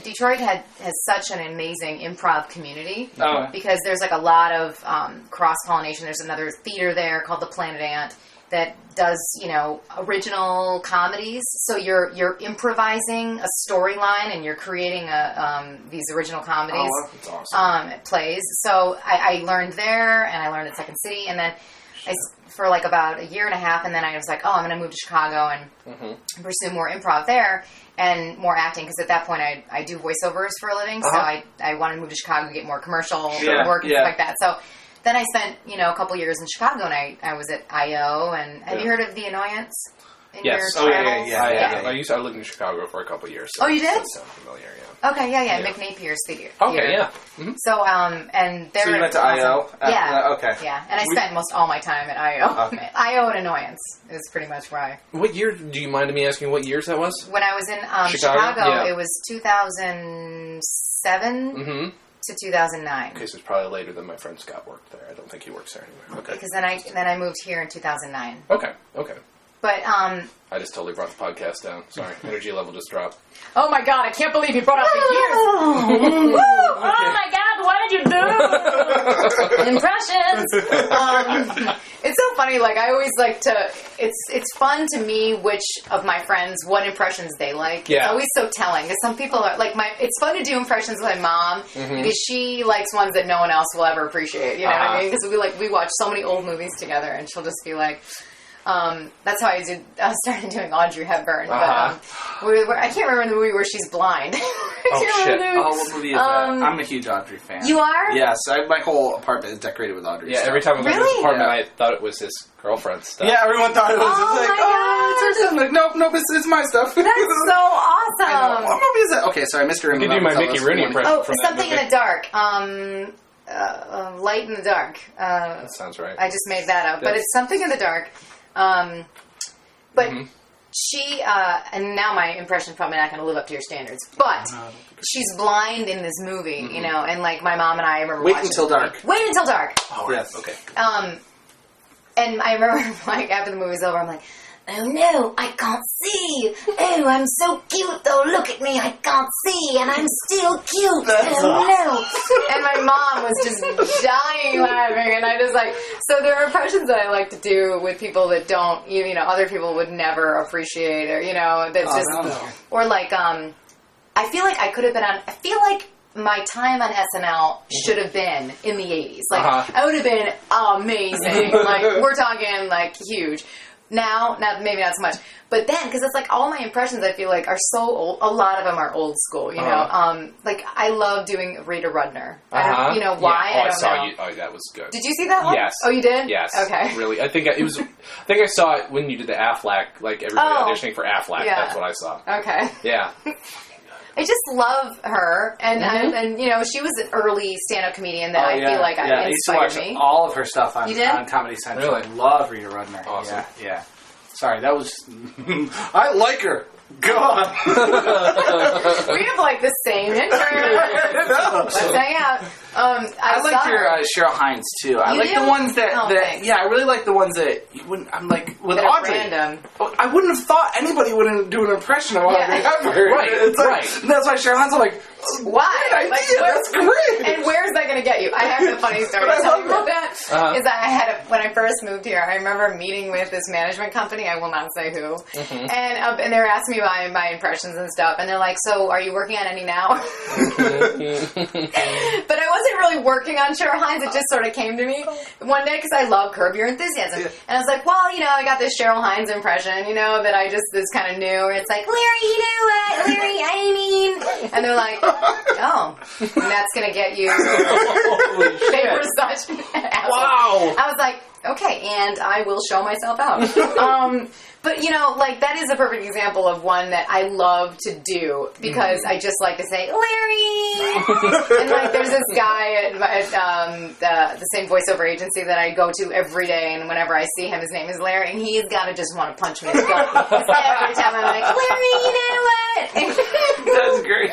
[SPEAKER 4] Detroit has such an amazing improv community because there's like a lot of cross pollination. There's another theater there called the Planet Ant that does, original comedies. So you're improvising a storyline and you're creating these original comedies.
[SPEAKER 7] Oh, that's awesome.
[SPEAKER 4] Plays. So I learned there, and I learned at Second City, and then for like about a year and a half, and then I was like, I'm going to move to Chicago and pursue more improv there and more acting, because at that point I do voiceovers for a living, so I wanted to move to Chicago to get more commercial work and stuff like that. So then I spent, a couple years in Chicago, and I was at I.O., and have you heard of The Annoyance?
[SPEAKER 2] Yes.
[SPEAKER 4] Yeah.
[SPEAKER 2] I lived in Chicago for a couple of years. So
[SPEAKER 4] you did?
[SPEAKER 2] That sounds familiar, yeah.
[SPEAKER 4] Okay, yeah. Mick Napier's theater.
[SPEAKER 2] Okay, yeah. Mm-hmm.
[SPEAKER 4] So, and there.
[SPEAKER 7] So you went to I.O.?
[SPEAKER 4] Yeah.
[SPEAKER 7] Okay.
[SPEAKER 4] Yeah, and I spent most all my time at I.O.
[SPEAKER 7] Okay.
[SPEAKER 4] I.O. and Annoyance is pretty much where I.
[SPEAKER 2] What year, do you mind me asking what years that was?
[SPEAKER 4] When I was in Chicago, it was 2007 to 2009.
[SPEAKER 2] Okay, so it's probably later than my friend Scott worked there. I don't think he works there anymore. Okay.
[SPEAKER 4] Because then I moved here in 2009.
[SPEAKER 2] Okay.
[SPEAKER 4] But
[SPEAKER 2] I just totally brought the podcast down. Sorry, energy level just dropped.
[SPEAKER 4] Oh my god, I can't believe you brought up the years.
[SPEAKER 6] Oh my god, what did you do? Impressions.
[SPEAKER 4] It's so funny. Like I always like to. It's fun to me which of my friends what impressions they like.
[SPEAKER 2] Yeah.
[SPEAKER 4] It's always so telling because some people are like It's fun to do impressions with my mom because she likes ones that no one else will ever appreciate. You know what I mean? Because we watch so many old movies together, and she'll just be like. That's how I started doing Audrey Hepburn. But I can't remember the movie where she's blind.
[SPEAKER 2] Shit.
[SPEAKER 7] What movie is that? I'm a huge Audrey fan.
[SPEAKER 4] You are?
[SPEAKER 7] Yes. My whole apartment is decorated with Audrey stuff.
[SPEAKER 2] Every time I went to his apartment, I thought it was his girlfriend's stuff.
[SPEAKER 7] Yeah, everyone thought it was. It's her stuff. Like, nope, it's my stuff.
[SPEAKER 4] That's so awesome.
[SPEAKER 7] What movie is that? Okay, sorry, Mr.
[SPEAKER 2] You can do my Mickey Rooney impression from that
[SPEAKER 4] Something
[SPEAKER 2] movie.
[SPEAKER 4] in the Dark. Light in the Dark.
[SPEAKER 2] That sounds right.
[SPEAKER 4] I just made that up. But it's Something in the Dark. But she, and now my impression's probably not going to live up to your standards, but she's blind in this movie, and like my mom and I remember
[SPEAKER 7] Wait
[SPEAKER 4] watching
[SPEAKER 7] Until Dark.
[SPEAKER 4] Wait Until Dark.
[SPEAKER 7] Oh, yes.
[SPEAKER 2] Okay.
[SPEAKER 4] And I remember, like, after the movie's over, I'm like, oh no, I can't see. Oh, I'm so cute though. Look at me, I can't see, and I'm still cute. No. And my mom was just dying laughing, and I just like. So there are impressions that I like to do with people that don't, other people would never appreciate, or that's or like I feel like I could have been on. I feel like my time on SNL should have been in the 80s. Like I would have been amazing. Like we're talking like huge. Now, maybe not so much, but then because it's like all my impressions, I feel like are so old. A lot of them are old school, Like I love doing Rita Rudner. I don't, why?
[SPEAKER 2] Yeah.
[SPEAKER 4] I don't know.
[SPEAKER 2] You. Oh, that was good.
[SPEAKER 4] Did you see that one?
[SPEAKER 2] Yes.
[SPEAKER 4] Oh, you did?
[SPEAKER 2] Yes.
[SPEAKER 4] Okay.
[SPEAKER 2] Really, I think I saw it when you did the Affleck. Like everybody auditioning for Affleck.
[SPEAKER 4] Yeah.
[SPEAKER 2] That's what I saw.
[SPEAKER 4] Okay.
[SPEAKER 2] Yeah.
[SPEAKER 4] I just love her, and she was an early stand-up comedian that I feel like
[SPEAKER 7] I used to watch
[SPEAKER 4] me.
[SPEAKER 7] all of her stuff on Comedy Central.
[SPEAKER 2] Really?
[SPEAKER 7] I love Rita Rudner.
[SPEAKER 2] Awesome.
[SPEAKER 7] Yeah. Sorry, that was. I like her. God.
[SPEAKER 4] We have like the same interest. Let's hang out.
[SPEAKER 7] I like your Cheryl Hines too. I like the ones that I really like the ones that you wouldn't. I'm like with
[SPEAKER 4] that
[SPEAKER 7] Audrey.
[SPEAKER 4] Random.
[SPEAKER 7] I wouldn't have thought anybody would do an impression of Audrey Hepburn.
[SPEAKER 2] Right.
[SPEAKER 7] It's like, that's why Cheryl Hines. I'm like,
[SPEAKER 4] Why?
[SPEAKER 7] Great idea. That's great.
[SPEAKER 4] And where's that going to get you? I have a funny story to tell you about that. Is that I had when I first moved here, I remember meeting with this management company. I will not say who. And they were asking me my impressions and stuff. And they're like, "So, are you working on any now?" But I wasn't really working on Cheryl Hines. It just sort of came to me one day because I love Curb Your Enthusiasm. Yeah. And I was like, well, I got this Cheryl Hines impression, that I just is kind of new. It's like, Larry, you know what? Larry, I mean. And they're like, oh, and that's going to get you. They were such assholes. Wow. I was like, okay, and I will show myself out. But, that is a perfect example of one that I love to do because I just like to say, Larry! And, there's this guy at the same voiceover agency that I go to every day, and whenever I see him, his name is Larry, and he's got to just want to punch me in the gut. Every time I'm like, Larry, you know what?
[SPEAKER 7] That's great.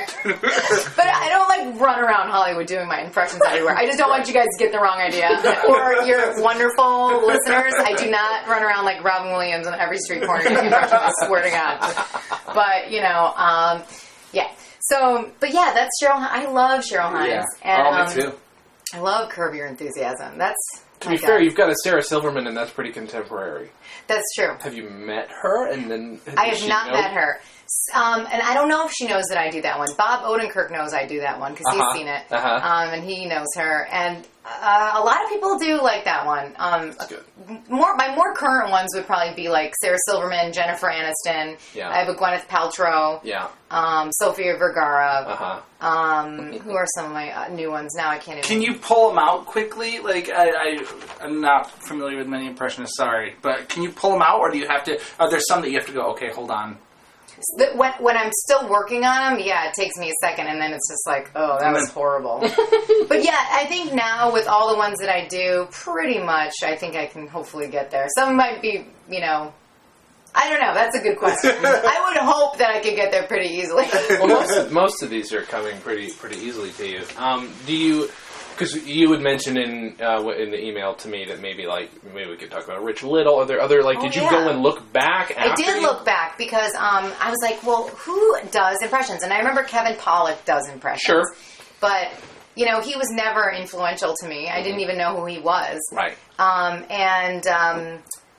[SPEAKER 4] But I don't, run around Hollywood doing my impressions everywhere. I just don't want you guys to get the wrong idea. Or your wonderful listeners, I do not run around like Robin Williams on every street corner doing impressions, I swear to God. But, yeah. So, but yeah, that's Cheryl. I love Cheryl Hines.
[SPEAKER 7] Yeah. Me too.
[SPEAKER 4] I love Curb Your Enthusiasm. That's
[SPEAKER 2] to be fair, you've got a Sarah Silverman, and that's pretty contemporary.
[SPEAKER 4] That's true.
[SPEAKER 2] Have you met her? And then
[SPEAKER 4] I have not met her. And I don't know if she knows that I do that one. Bob Odenkirk knows I do that one because he's seen it. And he knows her. And a lot of people do like that one.
[SPEAKER 2] That's good.
[SPEAKER 4] My more current ones would probably be like Sarah Silverman, Jennifer Aniston. Yeah. I have a Gwyneth Paltrow.
[SPEAKER 2] Yeah.
[SPEAKER 4] Sofia Vergara. Who are some of my new ones now? I can't even.
[SPEAKER 7] Can you pull them out quickly? I'm not familiar with many impressionists. Sorry, but can you pull them out, or do you have to? Are there some that you have to go? Okay, hold on.
[SPEAKER 4] When I'm still working on them, yeah, it takes me a second, and then it's just like, oh, that was horrible. But yeah, I think now with all the ones that I do, pretty much, I think I can hopefully get there. Some might be, I don't know. That's a good question. I would hope that I could get there pretty easily.
[SPEAKER 2] Well, most of these are coming pretty easily to you. Do you? Because you would mention in the email to me that maybe we could talk about Rich Little. Are there other did you go and look back?
[SPEAKER 4] I did look back because I was like, well, who does impressions? And I remember Kevin Pollak does impressions.
[SPEAKER 2] Sure,
[SPEAKER 4] but he was never influential to me. I didn't even know who he was.
[SPEAKER 2] Right.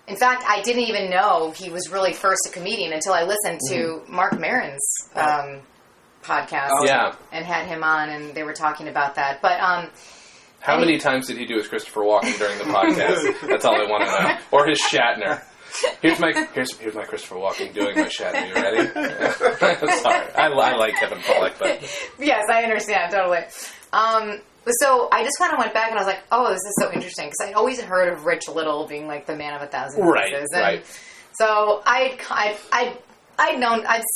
[SPEAKER 4] In fact, I didn't even know he was really first a comedian until I listened to Mark Maron's podcast and had him on, and they were talking about that. But
[SPEAKER 2] how many times did he do his Christopher Walken during the podcast? That's all I want to know. Or his Shatner. Here's my Christopher Walken doing my Shatner. You ready? Sorry, I like Kevin Pollak, but
[SPEAKER 4] yes, I understand totally. So I just kind of went back and I was like, oh, this is so interesting because I'd always heard of Rich Little being like the man of 1,000 pieces.
[SPEAKER 2] Right.
[SPEAKER 4] So I'd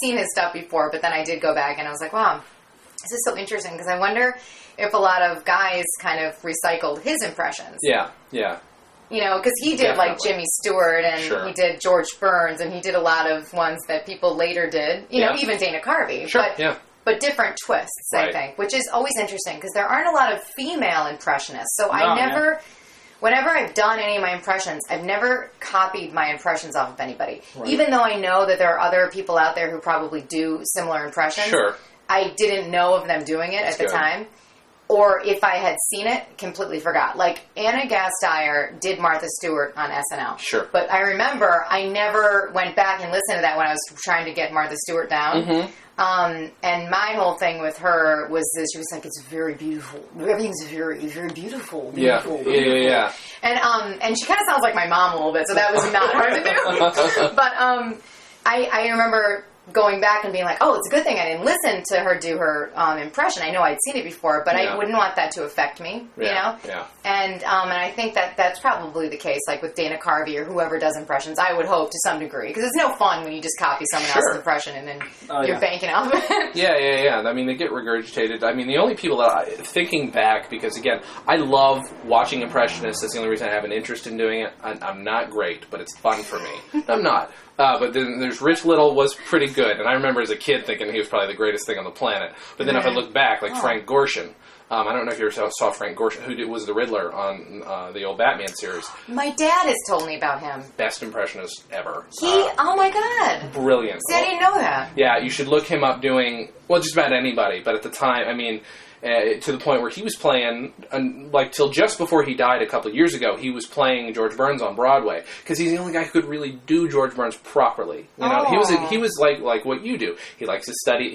[SPEAKER 4] seen his stuff before, but then I did go back and I was like, wow, this is so interesting because I wonder if a lot of guys kind of recycled his impressions.
[SPEAKER 2] Yeah.
[SPEAKER 4] Because he did like Jimmy Stewart and he did George Burns and he did a lot of ones that people later did, even Dana Carvey.
[SPEAKER 2] Sure,
[SPEAKER 4] but different twists, I think, which is always interesting because there aren't a lot of female impressionists. So whenever I've done any of my impressions, I've never copied my impressions off of anybody. Right. Even though I know that there are other people out there who probably do similar impressions.
[SPEAKER 2] Sure.
[SPEAKER 4] I didn't know of them doing it at the time. Or if I had seen it, completely forgot. Like, Anna Gasteyer did Martha Stewart on SNL.
[SPEAKER 2] Sure.
[SPEAKER 4] But I remember I never went back and listened to that when I was trying to get Martha Stewart down. Mm-hmm. And my whole thing with her was that she was like, it's very beautiful. Everything's very, very beautiful.
[SPEAKER 2] Yeah.
[SPEAKER 4] And she kind of sounds like my mom a little bit, so that was not hard to do. But I remember going back and being like, oh, it's a good thing I didn't listen to her do her impression. I know I'd seen it before, but I wouldn't want that to affect me, you know?
[SPEAKER 2] Yeah.
[SPEAKER 4] And I think that's probably the case, like with Dana Carvey or whoever does impressions, I would hope to some degree. Because it's no fun when you just copy someone else's impression and then you're banking off of it.
[SPEAKER 2] Yeah. I mean, they get regurgitated. I mean, the only people that thinking back, because again, I love watching impressionists. That's the only reason I have an interest in doing it. I'm not great, but it's fun for me. I'm not. But then there's Rich Little was pretty good. And I remember as a kid thinking he was probably the greatest thing on the planet. But then if I look back, like Frank Gorshin, I don't know if you ever saw Frank Gorshin, who was the Riddler on the old Batman series.
[SPEAKER 4] My dad has told me about him.
[SPEAKER 2] Best impressionist ever.
[SPEAKER 4] Oh my God.
[SPEAKER 2] Brilliant.
[SPEAKER 4] See, I didn't know that.
[SPEAKER 2] Yeah, you should look him up doing, well, just about anybody. But at the time, I mean, to the point where he was playing, like, till just before he died a couple of years ago, he was playing George Burns on Broadway. Because he's the only guy who could really do George Burns properly. You know, he was like what you do. He likes to study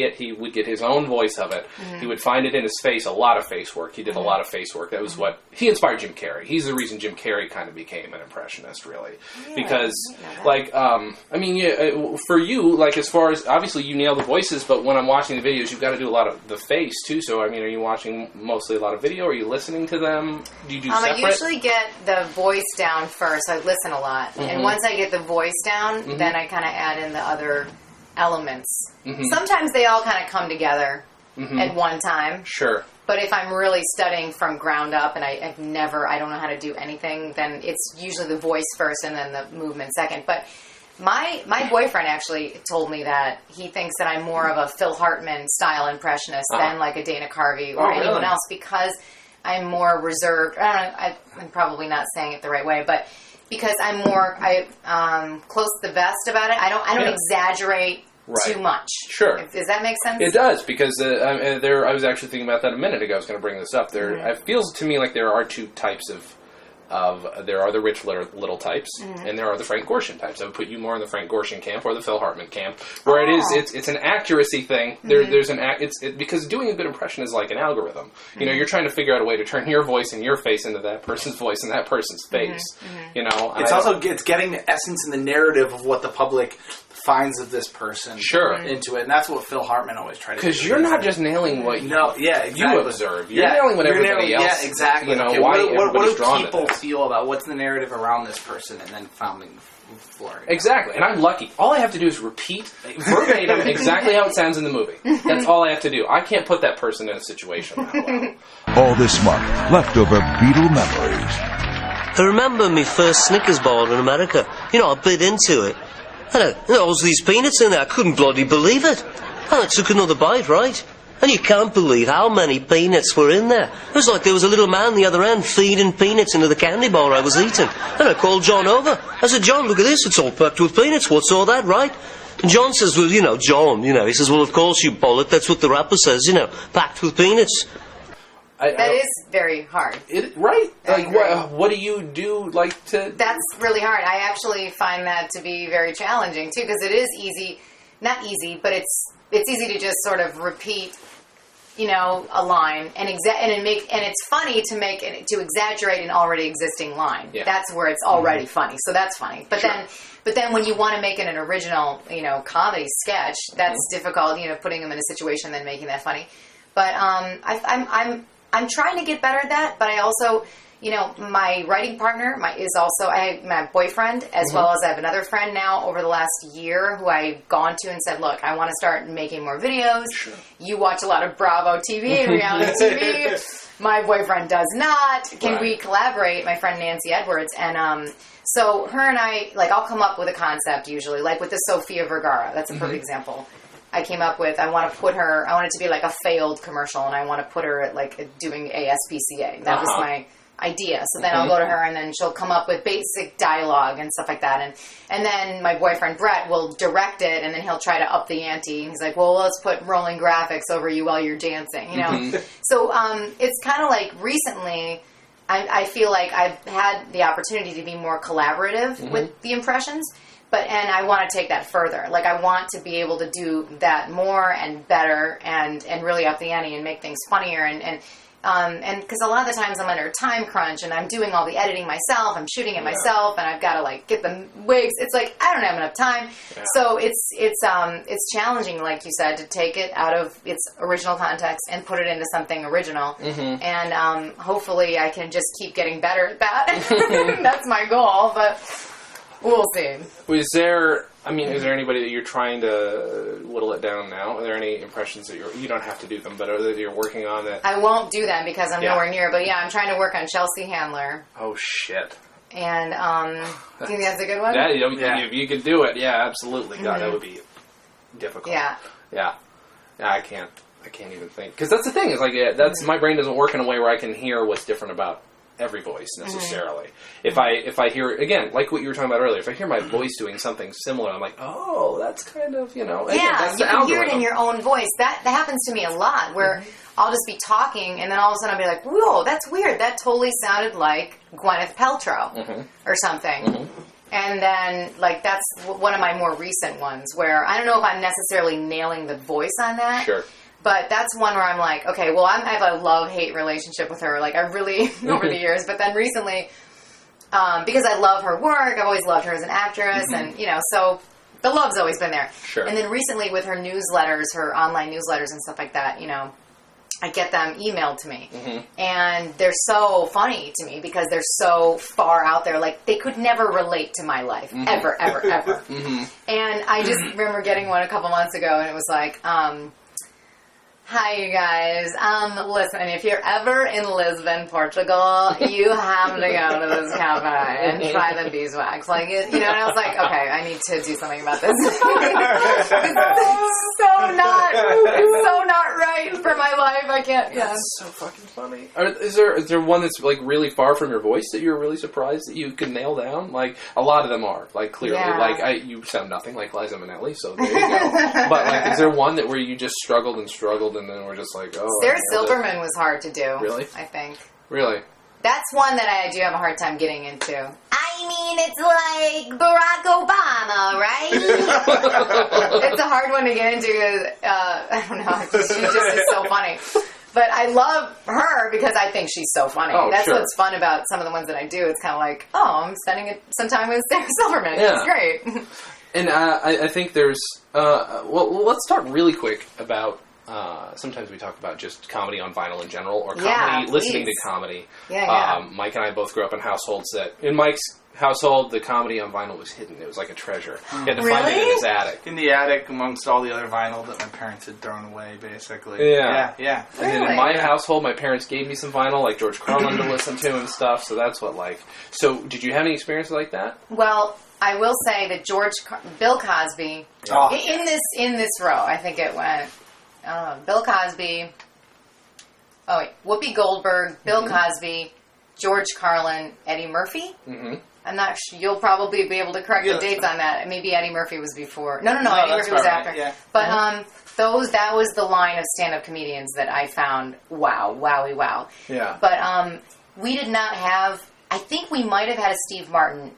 [SPEAKER 2] it. He would get his own voice of it. Mm-hmm. He would find it in his face, a lot of face work. He did a lot of face work. That was what, he inspired Jim Carrey. He's the reason Jim Carrey kind of became an impressionist, really. Yeah, because, like, I mean, for you, like, as far as, obviously you nail the voices, but when I'm watching the videos, you've got to do a lot of the face, too. So, I mean, are you watching mostly a lot of video? Are you listening to them? Do you do separate?
[SPEAKER 4] I usually get the voice down first. I listen a lot. Mm-hmm. And once I get the voice down, then I kind of add in the other elements. Mm-hmm. Sometimes they all kind of come together at one time.
[SPEAKER 2] Sure.
[SPEAKER 4] But if I'm really studying from ground up and I don't know how to do anything, then it's usually the voice first and then the movement second. But my boyfriend actually told me that he thinks that I'm more of a Phil Hartman style impressionist than like a Dana Carvey or anyone else, because I'm more reserved. I don't know, I'm probably not saying it the right way, but because I'm more close to the vest about it. I don't exaggerate too much.
[SPEAKER 2] Sure.
[SPEAKER 4] Does that make sense?
[SPEAKER 2] It does, because I was actually thinking about that a minute ago. I was going to bring this up. It feels to me like there are two types of there are the rich little types, and there are the Frank Gorshin types. I would put you more in the Frank Gorshin camp or the Phil Hartman camp, where it's an accuracy thing. There's because doing a good impression is like an algorithm. You know, you're trying to figure out a way to turn your voice and your face into that person's voice and that person's face. You know,
[SPEAKER 7] it's getting the essence and the narrative of what the public finds of this person into it, and that's what Phil Hartman always tried to do.
[SPEAKER 2] Because you're not just nailing what you observe. You're nailing what everybody else.
[SPEAKER 7] Yeah, exactly.
[SPEAKER 2] You know,
[SPEAKER 7] okay,
[SPEAKER 2] what
[SPEAKER 7] do people feel about what's the narrative around this person, and then founding Florida.
[SPEAKER 2] Exactly, and I'm lucky. All I have to do is repeat verbatim exactly how it sounds in the movie. That's all I have to do. I can't put that person in a situation that well.
[SPEAKER 8] All this month, leftover Beatle memories.
[SPEAKER 9] I remember my first Snickers bar in America. You know, I bit into it. And there was these peanuts in there. I couldn't bloody believe it. And I took another bite, right? And you can't believe how many peanuts were in there. It was like there was a little man the other end feeding peanuts into the candy bar I was eating. And I called John over. I said, John, look at this. It's all packed with peanuts. What's all that, right? And John says, well, John, he says, well, of course, you bollock. That's what the rapper says, packed with peanuts.
[SPEAKER 4] That is very hard.
[SPEAKER 2] Right? Like, what do you do,
[SPEAKER 4] That's really hard. I actually find that to be very challenging, too, because it is easy. Not easy, but it's easy to just sort of repeat, a line, and it's funny to exaggerate an already existing line. Yeah. That's where it's already funny, so that's funny. But then when you want to make it an original, comedy sketch, that's difficult, putting them in a situation and then making that funny. But I'm trying to get better at that, but I also, my writing partner is also my boyfriend, as well as I have another friend now over the last year who I've gone to and said, look, I want to start making more videos. Sure. You watch a lot of Bravo TV, reality TV. My boyfriend does not. Can we collaborate? My friend Nancy Edwards. And so her and I, I'll come up with a concept usually, like with the Sofia Vergara. That's a perfect example. I came up with, I want it to be like a failed commercial, and I want to put her at doing ASPCA. That was my idea. So then I'll go to her, and then she'll come up with basic dialogue and stuff like that. And then my boyfriend Brett will direct it, and then he'll try to up the ante. He's like, well, let's put rolling graphics over you while you're dancing, So it's kind of like recently, I feel like I've had the opportunity to be more collaborative with the impressions. And I want to take that further. I want to be able to do that more and better and really up the ante and make things funnier. And because a lot of the times I'm under a time crunch and I'm doing all the editing myself, I'm shooting it myself, and I've got to get the wigs. It's I don't have enough time. Yeah. So it's challenging, like you said, to take it out of its original context and put it into something original. And hopefully I can just keep getting better at that. That's my goal, but we'll see.
[SPEAKER 2] Is there anybody that you're trying to whittle it down now? Are there any impressions that you don't have to do them, but that you're working on that?
[SPEAKER 4] I won't do them because I'm nowhere near, but I'm trying to work on Chelsea Handler.
[SPEAKER 2] Oh, shit.
[SPEAKER 4] And, do you think that's a good one?
[SPEAKER 2] If you could do it, absolutely. God, that would be difficult.
[SPEAKER 4] Yeah.
[SPEAKER 2] Yeah. I can't. I can't even think. Because that's the thing. Is like my brain doesn't work in a way where I can hear what's different about every voice necessarily. If I hear, again, like what you were talking about earlier, if I hear my voice doing something similar, I'm like, oh, that's kind of, again, that's
[SPEAKER 4] you
[SPEAKER 2] the
[SPEAKER 4] can
[SPEAKER 2] algorithm.
[SPEAKER 4] hear it in your own voice. That happens to me a lot, where I'll just be talking, and then all of a sudden I'll be like, whoa, that's weird. That totally sounded like Gwyneth Paltrow or something. And then, like, that's one of my more recent ones, where I don't know if I'm necessarily nailing the voice on that.
[SPEAKER 2] Sure.
[SPEAKER 4] But that's one where I'm like, okay, well, I have a love-hate relationship with her. Like, I really, over the years. But then recently, because I love her work, I've always loved her as an actress. And, so the love's always been there.
[SPEAKER 2] Sure.
[SPEAKER 4] And then recently with her newsletters, her online newsletters and stuff like that, I get them emailed to me. And they're so funny to me because they're so far out there. Like, they could never relate to my life. Ever, ever, ever. And I just remember getting one a couple months ago, and it was like, hi, you guys. Listen, if you're ever in Lisbon, Portugal, you have to go to this cafe and try the beeswax. Like, and I was like, okay, I need to do something about this. It's so not right for my life. I can't,
[SPEAKER 2] That's so fucking funny. Is there one that's, like, really far from your voice that you're really surprised that you could nail down? Like, a lot of them are, like, clearly.
[SPEAKER 4] Yeah.
[SPEAKER 2] Like, you sound nothing like Liza Minnelli, so there you go. But, like, is there one that where you just struggled, and then we're just like, oh...
[SPEAKER 4] Sarah Silverman was hard to do.
[SPEAKER 2] Really?
[SPEAKER 4] I think.
[SPEAKER 2] Really?
[SPEAKER 4] That's one that I do have a hard time getting into. I mean, it's like Barack Obama, right? It's a hard one to get into because, I don't know, she just is so funny. But I love her because I think she's so funny.
[SPEAKER 2] Oh,
[SPEAKER 4] That's
[SPEAKER 2] sure.
[SPEAKER 4] what's fun about some of the ones that I do. It's kind of like, oh, I'm spending some time with Sarah Silverman.
[SPEAKER 2] Yeah.
[SPEAKER 4] It's great.
[SPEAKER 2] And I think there's... well, let's talk really quick about... sometimes we talk about just comedy on vinyl in general, or comedy, listening to comedy.
[SPEAKER 4] Yeah.
[SPEAKER 2] Mike and I both grew up in households that... In Mike's household, the comedy on vinyl was hidden. It was like a treasure. He had to find it in his attic.
[SPEAKER 7] In the attic, amongst all the other vinyl that my parents had thrown away, basically.
[SPEAKER 2] Yeah.
[SPEAKER 7] Yeah.
[SPEAKER 2] And then in my household, my parents gave me some vinyl, like George Carlin to listen to and stuff, so that's what, like... So, did you have any experience like that?
[SPEAKER 4] Well, I will say that Bill Cosby, in this row, I think it went... Bill Cosby, Whoopi Goldberg, Bill Cosby, George Carlin, Eddie Murphy. I'm not sure. You'll probably be able to correct the dates on that. Maybe Eddie Murphy was before. No, Eddie Murphy was after.
[SPEAKER 7] Right, yeah.
[SPEAKER 4] But that was the line of stand-up comedians that I found wow.
[SPEAKER 2] Yeah.
[SPEAKER 4] But we did not have... I think we might have had a Steve Martin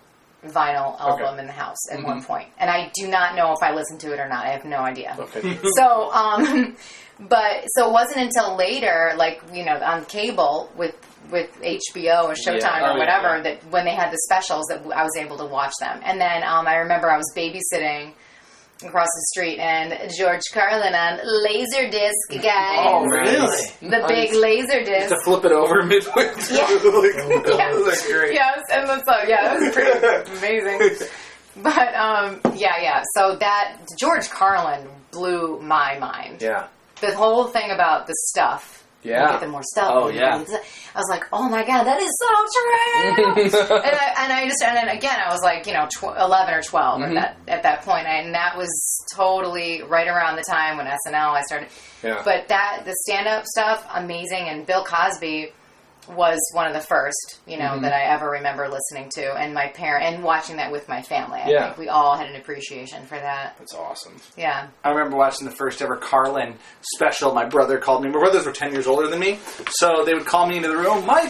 [SPEAKER 4] vinyl album in the house at one point. And I do not know if I listened to it or not. I have no idea.
[SPEAKER 2] Okay.
[SPEAKER 4] So, so it wasn't until later, like, on cable with HBO or Showtime or whatever, that when they had the specials that I was able to watch them. And then I remember I was babysitting across the street, and George Carlin on Laserdisc, guys.
[SPEAKER 7] Oh, really?
[SPEAKER 4] The big Laserdisc.
[SPEAKER 7] To flip it over midway through.
[SPEAKER 4] Yeah.
[SPEAKER 7] That's great.
[SPEAKER 4] Yes, and that was pretty amazing. But, so that, George Carlin blew my mind.
[SPEAKER 2] Yeah.
[SPEAKER 4] The whole thing about the stuff.
[SPEAKER 2] Yeah.
[SPEAKER 4] Get the more stuff.
[SPEAKER 7] Oh, yeah.
[SPEAKER 4] I was like, oh my God, that is so true. and then again, I was like, 11 or 12 at that point. And that was totally right around the time when SNL I started.
[SPEAKER 2] Yeah.
[SPEAKER 4] But the stand-up stuff, amazing. And Bill Cosby was one of the first, that I ever remember listening to, and my and watching that with my family. I think we all had an appreciation for that.
[SPEAKER 2] That's awesome.
[SPEAKER 4] Yeah.
[SPEAKER 7] I remember watching the first ever Carlin special. My brother called me. My brothers were 10 years older than me, so they would call me into the room. Mike,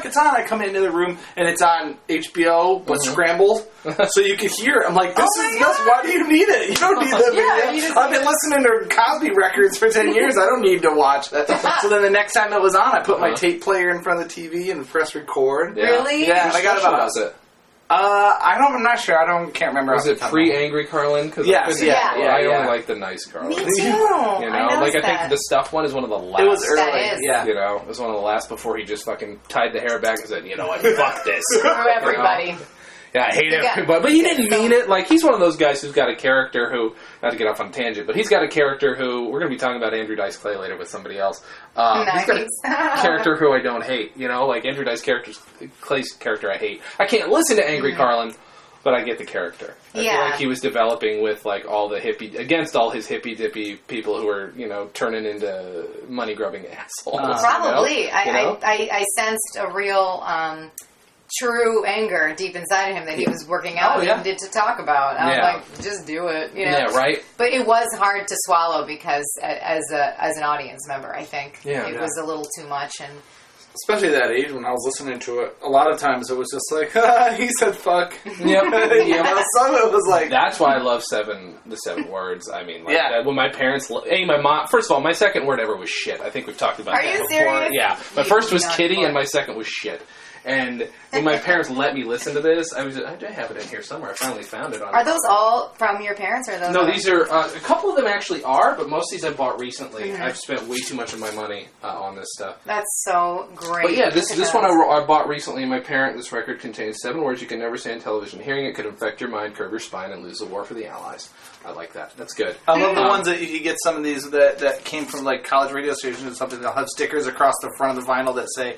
[SPEAKER 7] it's on. I come into the room, and it's on HBO, but scrambled, so you could hear it. I'm like, this is nuts. Why do you need it? You don't need that video. I've been listening to Cosby records for 10 years. I don't need to watch that. So then the next time it was on, I put my tape player in front of the TV and press record.
[SPEAKER 2] Yeah.
[SPEAKER 4] Really?
[SPEAKER 7] Yeah, and I got about...
[SPEAKER 2] was it?
[SPEAKER 7] I'm not sure. Can't remember.
[SPEAKER 2] Was it pre-Angry Carlin?
[SPEAKER 7] Yes,
[SPEAKER 2] I only like the nice Carlin.
[SPEAKER 4] Me too.
[SPEAKER 2] I think the stuffed one is one of the last.
[SPEAKER 7] It was early.
[SPEAKER 4] That is.
[SPEAKER 7] Yeah.
[SPEAKER 2] It was one of the last before he just fucking tied the hair back and said, what, fuck this.
[SPEAKER 4] Screw everybody.
[SPEAKER 2] Yeah, I hate everybody. But he didn't mean it. Like, he's one of those guys who's got a character who, not to get off on a tangent, but he's got a character who, we're going to be talking about Andrew Dice Clay later with somebody else. He's got a character who I don't hate. Like Andrew Dice Clay's character I hate. I can't listen to Angry Carlin, but I get the character. I feel like he was developing with like all the against all his hippy dippy people who were turning into money grubbing assholes.
[SPEAKER 4] Probably, I sensed a real true anger deep inside of him that he was working out and needed to talk about. I was like, just do it.
[SPEAKER 2] Yeah, right.
[SPEAKER 4] But it was hard to swallow because as an audience member, I think it was a little too much and.
[SPEAKER 7] Especially at that age when I was listening to it, a lot of times it was just like, he said fuck.
[SPEAKER 2] Yep.
[SPEAKER 7] Some of it was like...
[SPEAKER 2] That's why I love the 7 words. I mean, when my parents... my mom... First of all, my second word ever was shit. I think we've talked about that before.
[SPEAKER 4] Are you serious?
[SPEAKER 2] Yeah. My first was kitty and my second was shit. And when my parents let me listen to this, I have it in here somewhere. I finally found it.
[SPEAKER 4] Are those all from your parents? Or those?
[SPEAKER 2] No, these are... a couple of them actually are, but most of these I bought recently. Mm-hmm. I've spent way too much of my money on this stuff.
[SPEAKER 4] That's so great.
[SPEAKER 2] But yeah, this one I bought recently. This record contains 7 words you can never say on television. Hearing it could infect your mind, curve your spine, and lose the war for the Allies. I like that. That's good.
[SPEAKER 7] I love the ones that you get some of these that came from like college radio stations or something. They'll have stickers across the front of the vinyl that say,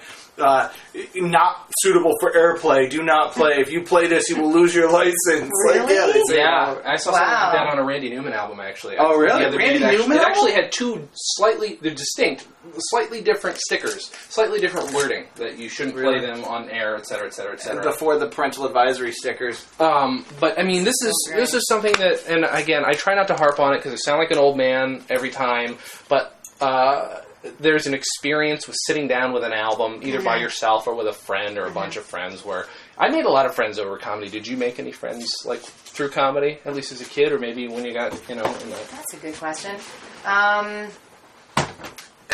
[SPEAKER 7] not suitable for airplay. Do not play. If you play this, you will lose your license.
[SPEAKER 4] Really?
[SPEAKER 2] I saw something like that on a Randy Newman album, actually.
[SPEAKER 7] Oh, really?
[SPEAKER 2] Randy Newman? It actually had 2 slightly different stickers, slightly different wording that you shouldn't play them on air, etc., etc., etc.
[SPEAKER 7] Before the parental advisory stickers.
[SPEAKER 2] But I mean, this is something that, and again, I try not to harp on it because I sound like an old man every time, but there's an experience with sitting down with an album, either by yourself or with a friend or a bunch of friends, where I made a lot of friends over comedy. Did you make any friends like through comedy, at least as a kid, or maybe when you got,
[SPEAKER 4] That's a good question.
[SPEAKER 2] Because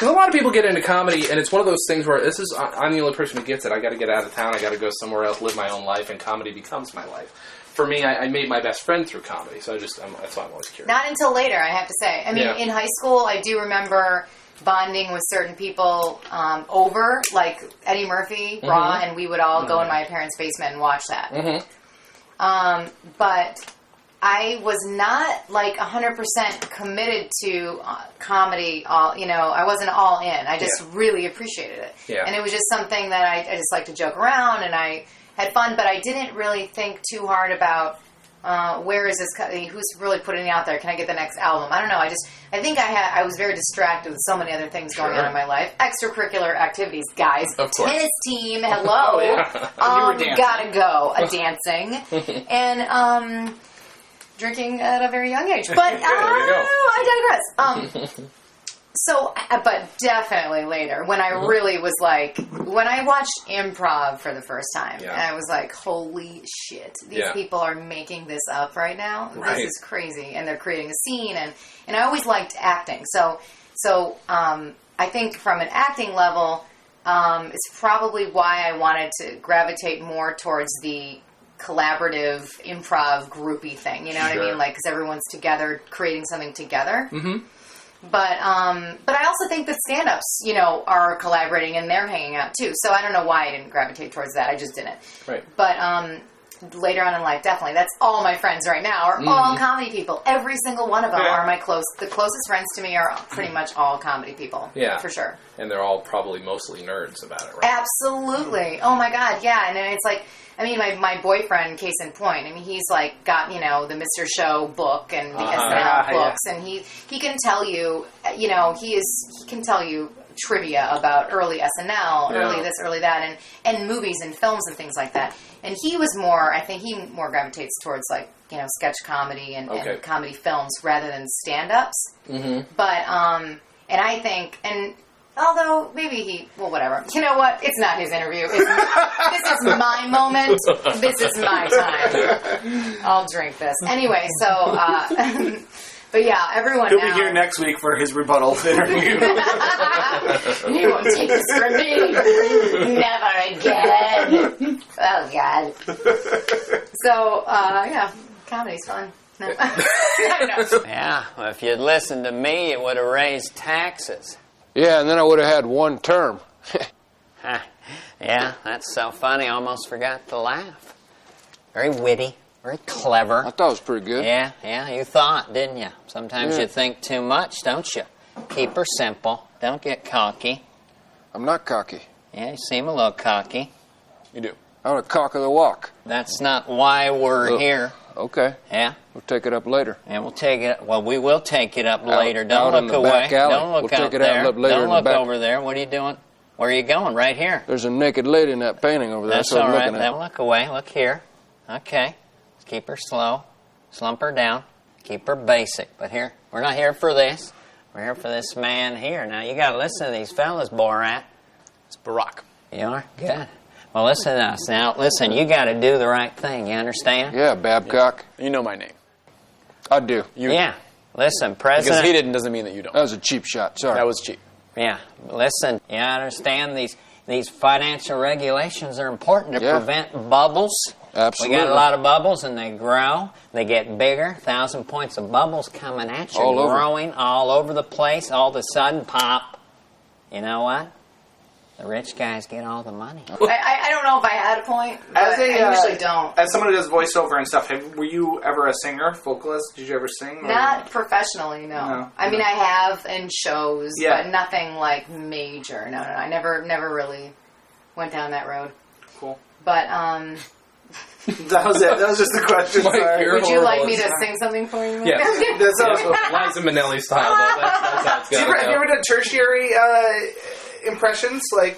[SPEAKER 2] a lot of people get into comedy, and it's one of those things where I'm the only person who gets it. I got to get out of town. I got to go somewhere else, live my own life, and comedy becomes my life. For me, I made my best friend through comedy, so that's why I'm always curious.
[SPEAKER 4] Not until later, I have to say. I mean, in high school, I do remember bonding with certain people over, like Eddie Murphy, Raw, and we would all go in my parents' basement and watch that. Mm-hmm. But I was not like 100% committed to comedy. I wasn't all in. I just really appreciated it, and it was just something that I just like to joke around, and I had fun. But I didn't really think too hard about where is this? Who's really putting it out there? Can I get the next album? I don't know. I think I was very distracted with so many other things going on in my life. Extracurricular activities, guys.
[SPEAKER 2] Of course.
[SPEAKER 4] Tennis team. Hello.
[SPEAKER 7] You were dancing.
[SPEAKER 4] Gotta go. Dancing and drinking at a very young age. But I digress. So, but definitely later, when I really was like, when I watched improv for the first time, and I was like, holy shit, these people are making this up right now. Right. This is crazy. And they're creating a scene. And I always liked acting. So I think from an acting level, it's probably why I wanted to gravitate more towards the collaborative improv groupy thing. You know what I mean? Like, because everyone's together creating something together. Mm-hmm. But I also think that stand-ups, are collaborating and they're hanging out too. So I don't know why I didn't gravitate towards that. I just didn't.
[SPEAKER 2] Right.
[SPEAKER 4] But later on in life, definitely. That's all my friends right now are all comedy people. Every single one of them are the closest friends to me are pretty much all comedy people. Yeah. For sure.
[SPEAKER 2] And they're all probably mostly nerds about it, right?
[SPEAKER 4] Absolutely. Oh my God, yeah. And then it's like, I mean, my boyfriend, case in point, I mean, he's like got, the Mr. Show book and the SNL books, and he can tell you, he can tell you trivia about early SNL, early this, early that, and movies and films and things like that. And he was I think he more gravitates towards like, sketch comedy and comedy films rather than stand-ups. Mm-hmm. But, and I think, although, maybe whatever. You know what? It's not his interview. This is my moment. This is my time. I'll drink this. Anyway, so, but yeah, everyone
[SPEAKER 7] He'll be here next week for his rebuttal interview.
[SPEAKER 4] You won't take this from me. Never again. Oh, God. So, comedy's fun. No.
[SPEAKER 10] Yeah, well, if you'd listened to me, it would have raised taxes.
[SPEAKER 11] Yeah, and then I would have had one term.
[SPEAKER 10] Yeah, that's so funny. I almost forgot to laugh. Very witty, very clever.
[SPEAKER 11] I thought it was pretty good.
[SPEAKER 10] Yeah, you thought, didn't you? Sometimes you think too much, don't you? Keep her simple. Don't get cocky.
[SPEAKER 11] I'm not cocky.
[SPEAKER 10] Yeah, you seem a little cocky.
[SPEAKER 11] You do. On a cock of the walk.
[SPEAKER 10] That's not why we're here.
[SPEAKER 11] Okay.
[SPEAKER 10] Yeah?
[SPEAKER 11] We'll take it up later.
[SPEAKER 10] And we'll take it. Well, we will take it up later.
[SPEAKER 11] Out
[SPEAKER 10] Don't
[SPEAKER 11] in
[SPEAKER 10] look
[SPEAKER 11] the
[SPEAKER 10] away.
[SPEAKER 11] back alley.
[SPEAKER 10] Don't look
[SPEAKER 11] We'll
[SPEAKER 10] out
[SPEAKER 11] take it
[SPEAKER 10] there.
[SPEAKER 11] out a little later
[SPEAKER 10] Don't
[SPEAKER 11] in the
[SPEAKER 10] look
[SPEAKER 11] back.
[SPEAKER 10] over there. What are you doing? Where are you going? Right here.
[SPEAKER 11] There's a naked lady in that painting over there.
[SPEAKER 10] That's
[SPEAKER 11] what
[SPEAKER 10] all
[SPEAKER 11] I'm
[SPEAKER 10] right.
[SPEAKER 11] looking at.
[SPEAKER 10] Don't look away. Look here. Okay. Keep her slow. Slump her down. Keep her basic. But here, we're not here for this. We're here for this man here. Now, you got to listen to these fellas, Borat.
[SPEAKER 1] It's Barack.
[SPEAKER 10] You are? Good. Well, listen to us. Now, listen, you got to do the right thing. You understand?
[SPEAKER 11] Yeah, Babcock.
[SPEAKER 12] You know my name.
[SPEAKER 11] I do.
[SPEAKER 10] Yeah. Listen, President...
[SPEAKER 12] Because he didn't doesn't mean that you don't.
[SPEAKER 11] That was a cheap shot. Sorry.
[SPEAKER 12] That was cheap.
[SPEAKER 10] Yeah. Listen, you understand these financial regulations are important to prevent bubbles.
[SPEAKER 11] Absolutely.
[SPEAKER 10] We got a lot of bubbles, and they grow. They get bigger. 1,000 points of bubbles coming at you,
[SPEAKER 11] All over.
[SPEAKER 10] growing all over the place. All of a sudden, pop. You know what? The rich guys get all the money.
[SPEAKER 4] I don't know if I had a point, but I usually don't.
[SPEAKER 7] As someone who does voiceover and stuff, were you ever a singer, vocalist? Did you ever sing?
[SPEAKER 4] Not professionally, no. I mean, I have in shows,
[SPEAKER 7] Yeah.
[SPEAKER 4] but nothing like major. No. I never really went down that road.
[SPEAKER 7] Cool.
[SPEAKER 4] But
[SPEAKER 7] That was it. That was just the question.
[SPEAKER 1] Mike,
[SPEAKER 7] Sorry.
[SPEAKER 1] you're
[SPEAKER 4] would you like me to
[SPEAKER 1] horrible.
[SPEAKER 4] sing something for you?
[SPEAKER 1] Yes.
[SPEAKER 7] That's
[SPEAKER 1] Liza Minnelli style. That's how it's
[SPEAKER 7] Have
[SPEAKER 1] going.
[SPEAKER 7] you ever done tertiary impressions, like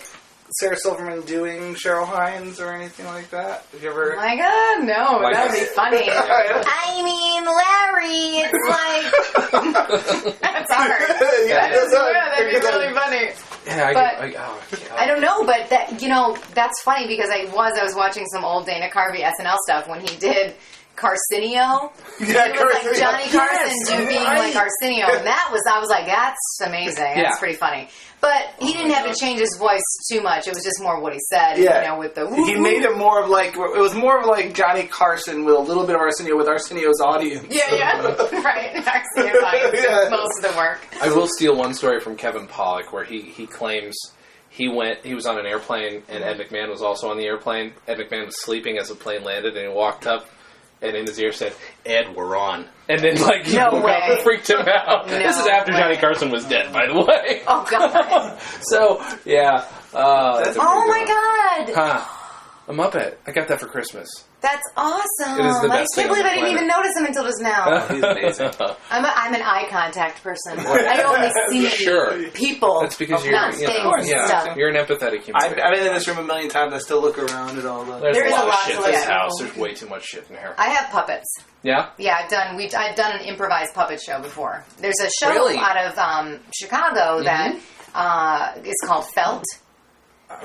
[SPEAKER 7] Sarah Silverman doing Cheryl Hines or anything like that? Have you ever?
[SPEAKER 4] Oh my God, no,
[SPEAKER 1] Like-
[SPEAKER 4] that would be funny. I mean, Larry, it's like that's hard. That'd be really funny.
[SPEAKER 1] Yeah,
[SPEAKER 4] I don't know, but that's funny because I was watching some old Dana Carvey SNL stuff when he did Carcinio.
[SPEAKER 7] Yeah,
[SPEAKER 4] it was like Johnny Carson being
[SPEAKER 7] right.
[SPEAKER 4] like Arsenio, and I was like, that's amazing. That's
[SPEAKER 1] Yeah.
[SPEAKER 4] pretty funny. But he didn't have to change his voice too much. It was just more what he said.
[SPEAKER 7] Yeah.
[SPEAKER 4] With the
[SPEAKER 7] He made it more of like, it was more of like Johnny Carson with a little bit of Arsenio with Arsenio's audience.
[SPEAKER 4] Yeah, right. Arsenio's audience did most of the work.
[SPEAKER 1] I will steal one story from Kevin Pollak where he claims he was on an airplane and Ed McMahon was also on the airplane. Ed McMahon was sleeping as the plane landed and he walked up and in his ear said, "Ed, we're on." And then he woke up and freaked him out.
[SPEAKER 4] No
[SPEAKER 1] This is after
[SPEAKER 4] way.
[SPEAKER 1] Johnny Carson was dead, by the way.
[SPEAKER 4] Oh, God.
[SPEAKER 1] So, yeah. That's
[SPEAKER 4] Oh, my God.
[SPEAKER 1] Huh. A Muppet. I got that for Christmas.
[SPEAKER 4] That's awesome.
[SPEAKER 1] It is the
[SPEAKER 4] I
[SPEAKER 1] best
[SPEAKER 4] can't
[SPEAKER 1] thing on
[SPEAKER 4] believe
[SPEAKER 1] the
[SPEAKER 4] I didn't even notice him until just now.
[SPEAKER 7] He's amazing.
[SPEAKER 4] I'm an eye contact person. I only see
[SPEAKER 1] Sure.
[SPEAKER 4] people,
[SPEAKER 1] That's because you're,
[SPEAKER 4] not things.
[SPEAKER 1] yeah, you're an empathetic human being.
[SPEAKER 7] I've been in this room a million times. I still look around at all the.
[SPEAKER 1] There's
[SPEAKER 4] There is
[SPEAKER 1] a lot
[SPEAKER 4] a lot
[SPEAKER 1] of shit
[SPEAKER 4] to
[SPEAKER 1] in this
[SPEAKER 4] look at.
[SPEAKER 1] house. There's way too much shit in here.
[SPEAKER 4] I have puppets.
[SPEAKER 1] Yeah?
[SPEAKER 4] Yeah, I've done an improvised puppet show before. There's a show
[SPEAKER 1] Really?
[SPEAKER 4] out of Chicago that is called Felt.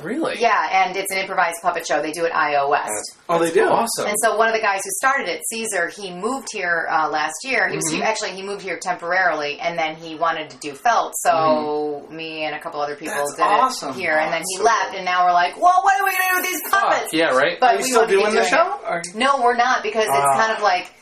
[SPEAKER 1] Really?
[SPEAKER 4] Yeah, and it's an improvised puppet show. They do it at IO West.
[SPEAKER 7] Oh, they do?
[SPEAKER 1] Awesome.
[SPEAKER 4] And so one of the guys who started it, Caesar, he moved here last year. He was he moved here temporarily, and then he wanted to do Felt. So me and a couple other people
[SPEAKER 7] That's
[SPEAKER 4] did
[SPEAKER 7] awesome.
[SPEAKER 4] it here, and then he left, and now we're like, well, what are we going to do with these puppets?
[SPEAKER 1] Yeah, right?
[SPEAKER 4] But
[SPEAKER 7] Are you
[SPEAKER 4] we
[SPEAKER 7] still
[SPEAKER 4] want to be
[SPEAKER 7] doing the show?
[SPEAKER 4] it. No, we're not, because it's kind of like,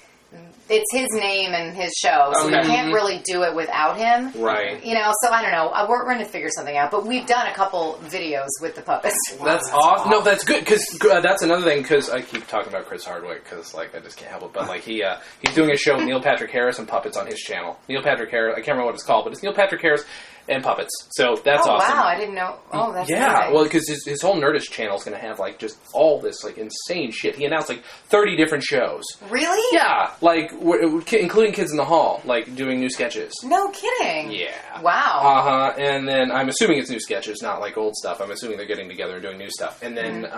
[SPEAKER 4] it's his name and his show, so we
[SPEAKER 1] Okay.
[SPEAKER 4] can't really do it without him.
[SPEAKER 1] Right.
[SPEAKER 4] So I don't know. We're going to figure something out. But we've done a couple videos with the puppets.
[SPEAKER 1] That's awesome. No, that's good, because that's another thing, because I keep talking about Chris Hardwick, because, I just can't help it. But, he's doing a show with Neil Patrick Harris and puppets on his channel. Neil Patrick Harris, I can't remember what it's called, but it's Neil Patrick Harris and puppets. So that's awesome.
[SPEAKER 4] Wow, I didn't know. Oh, that's
[SPEAKER 1] yeah,
[SPEAKER 4] amazing.
[SPEAKER 1] well, because his whole Nerdist channel is going to have, just all this, insane shit. He announced, 30 different shows.
[SPEAKER 4] Really?
[SPEAKER 1] Yeah, including Kids in the Hall, doing new sketches.
[SPEAKER 4] No kidding.
[SPEAKER 1] Yeah.
[SPEAKER 4] Wow.
[SPEAKER 1] And then I'm assuming it's new sketches, not old stuff. I'm assuming they're getting together and doing new stuff. And then,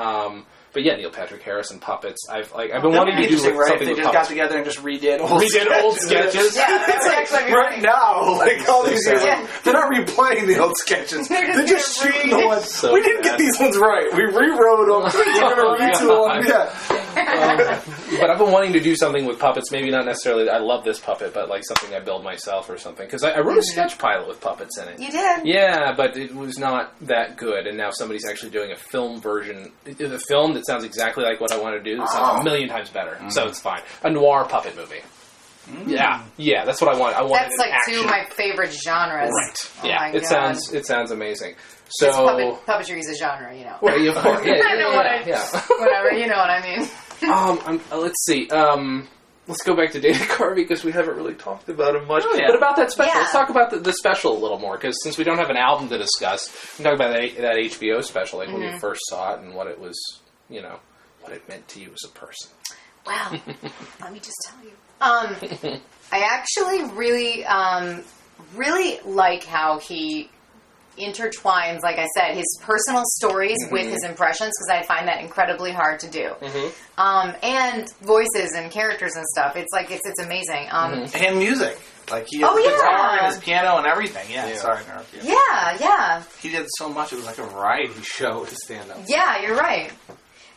[SPEAKER 1] but yeah, Neil Patrick Harris and puppets. I've been wanting to do
[SPEAKER 7] Interesting, right?
[SPEAKER 1] something
[SPEAKER 7] They
[SPEAKER 1] with
[SPEAKER 7] just got
[SPEAKER 1] puppets.
[SPEAKER 7] together and just redid old
[SPEAKER 1] sketches.
[SPEAKER 4] Yeah, that's actually
[SPEAKER 7] right now, all these years,
[SPEAKER 4] Yeah.
[SPEAKER 7] they're not replaying the old sketches. They're just shooting the ones.
[SPEAKER 1] So
[SPEAKER 7] we didn't get these ones right. We rewrote them. We're going to retool them. Yeah.
[SPEAKER 1] But I've been wanting to do something with puppets. Maybe not necessarily. I love this puppet, but something I build myself or something. Because I wrote a sketch pilot with puppets in it.
[SPEAKER 4] You did?
[SPEAKER 1] Yeah, but it was not that good. And now somebody's actually doing a film version, the film that sounds exactly like what I want to do. That sounds a million times better. So it's fine. A noir puppet movie. Yeah, that's what I want. I want
[SPEAKER 4] That's two of my favorite genres.
[SPEAKER 1] Right.
[SPEAKER 4] Oh
[SPEAKER 1] Yeah,
[SPEAKER 4] my
[SPEAKER 1] it
[SPEAKER 4] God.
[SPEAKER 1] sounds amazing.
[SPEAKER 4] 'Cause
[SPEAKER 1] So
[SPEAKER 4] puppetry is a genre,
[SPEAKER 1] Well, yeah, of course. Yeah,
[SPEAKER 4] I know whatever, you know what I mean.
[SPEAKER 1] Let's see. Let's go back to Dana Carvey because we haven't really talked about him much.
[SPEAKER 4] Oh, yeah.
[SPEAKER 1] But about that special,
[SPEAKER 4] Yeah.
[SPEAKER 1] let's talk about the special a little more because since we don't have an album to discuss, we can talk about that HBO special, when you first saw it and what it was,
[SPEAKER 2] what it meant to you as a person.
[SPEAKER 4] Well, let me just tell you. I actually really like how he intertwines, like I said, his personal stories with his impressions, because I find that incredibly hard to do. And voices and characters and stuff. It's like it's amazing.
[SPEAKER 7] And music. Like he has guitar and his piano and everything. Yeah. Sorry, to interrupt you.
[SPEAKER 4] Yeah.
[SPEAKER 7] He did so much. It was like a variety show to stand up.
[SPEAKER 4] Yeah, you're right.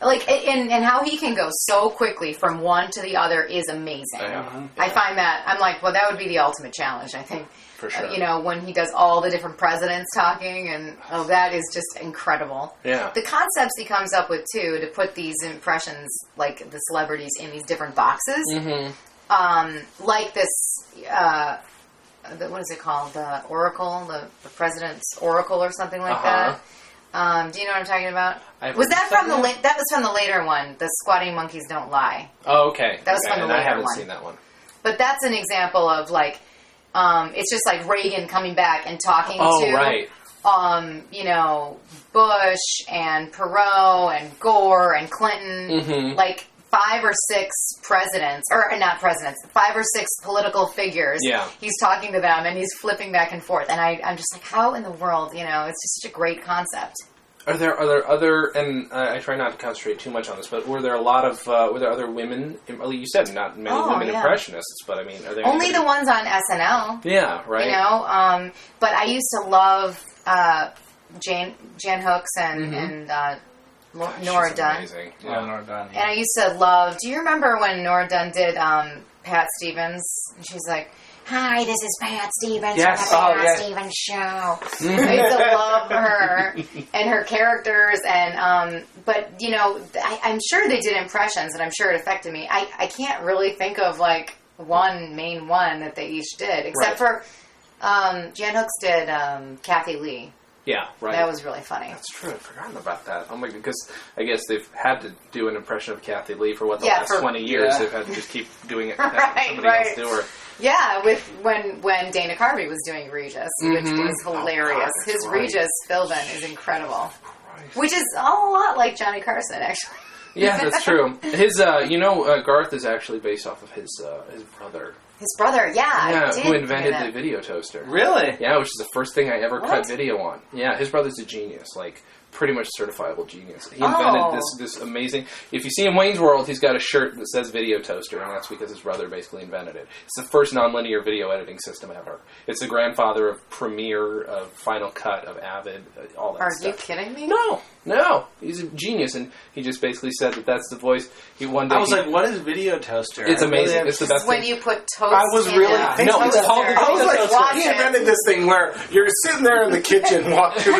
[SPEAKER 4] Like, and how he can go so quickly from one to the other is amazing. I find that, I'm like, well, that would be the ultimate challenge, I think.
[SPEAKER 2] For sure.
[SPEAKER 4] You know, when he does all the different presidents talking, and that is just incredible.
[SPEAKER 2] Yeah.
[SPEAKER 4] The concepts he comes up with, too, to put these impressions, like the celebrities, in these different boxes. Like this, what is it called? The Oracle? The President's Oracle or something like that. Do you know what I'm talking about? Was that from that was from the later one, The Squatting Monkeys Don't Lie.
[SPEAKER 2] Oh, okay.
[SPEAKER 4] That was from the later one.
[SPEAKER 2] I haven't seen that one.
[SPEAKER 4] But that's an example of, like, it's just like Reagan coming back and talking to, you know, Bush and Perot and Gore and Clinton, like 5 or 6 presidents, or not presidents, 5 or 6 political figures.
[SPEAKER 2] Yeah.
[SPEAKER 4] He's talking to them and he's flipping back and forth. And I'm just like, how in the world, you know, it's just such a great concept.
[SPEAKER 2] Are there other, and I try not to concentrate too much on this, but were there other women, well, you said not many women impressionists, but I mean, are there
[SPEAKER 4] only the ones on SNL.
[SPEAKER 2] Yeah, right.
[SPEAKER 4] You know, but I used to love Jan Hooks and Nora Dunn.
[SPEAKER 2] Amazing.
[SPEAKER 7] Yeah, Nora Dunn.
[SPEAKER 4] And I used to love, do you remember when Nora Dunn did Pat Stevens? And she's like, hi, this is Pat Stevens from the Pat Stevens Show. I used to love her and her characters, and but you know, I'm sure they did impressions, and I'm sure it affected me. I can't really think of like one main one that they each did, except for Jan Hooks did Kathy Lee.
[SPEAKER 2] Yeah, right.
[SPEAKER 4] That was really funny.
[SPEAKER 2] That's true. I've forgotten about that. Oh my god, because I guess they've had to do an impression of Kathy Lee for the last 20 years. They've had to just keep doing it. Somebody else do her.
[SPEAKER 4] Yeah, with when Dana Carvey was doing Regis, which was hilarious. His Regis fill-in is incredible. Which is a lot like Johnny Carson, actually.
[SPEAKER 2] Yeah, that's true. His, Garth is actually based off of his brother.
[SPEAKER 4] His brother,
[SPEAKER 2] yeah, who invented the video toaster.
[SPEAKER 7] Really?
[SPEAKER 2] Yeah, which is the first thing I ever cut video on. Yeah, his brother's a genius, like pretty much certifiable genius. He invented this amazing. If you see in Wayne's World, he's got a shirt that says video toaster, and that's because his brother basically invented it. It's the first nonlinear video editing system ever. It's the grandfather of Premiere, of Final Cut, of Avid, all that stuff.
[SPEAKER 4] Are you kidding me?
[SPEAKER 2] No, he's a genius, and he just basically said that that's the voice. I
[SPEAKER 7] was like, what is video toaster?
[SPEAKER 2] It's amazing. It's the best
[SPEAKER 4] when
[SPEAKER 2] thing.
[SPEAKER 4] you put toast
[SPEAKER 7] I was really
[SPEAKER 4] in
[SPEAKER 7] I was like, he invented this thing where you're sitting there in the kitchen watching.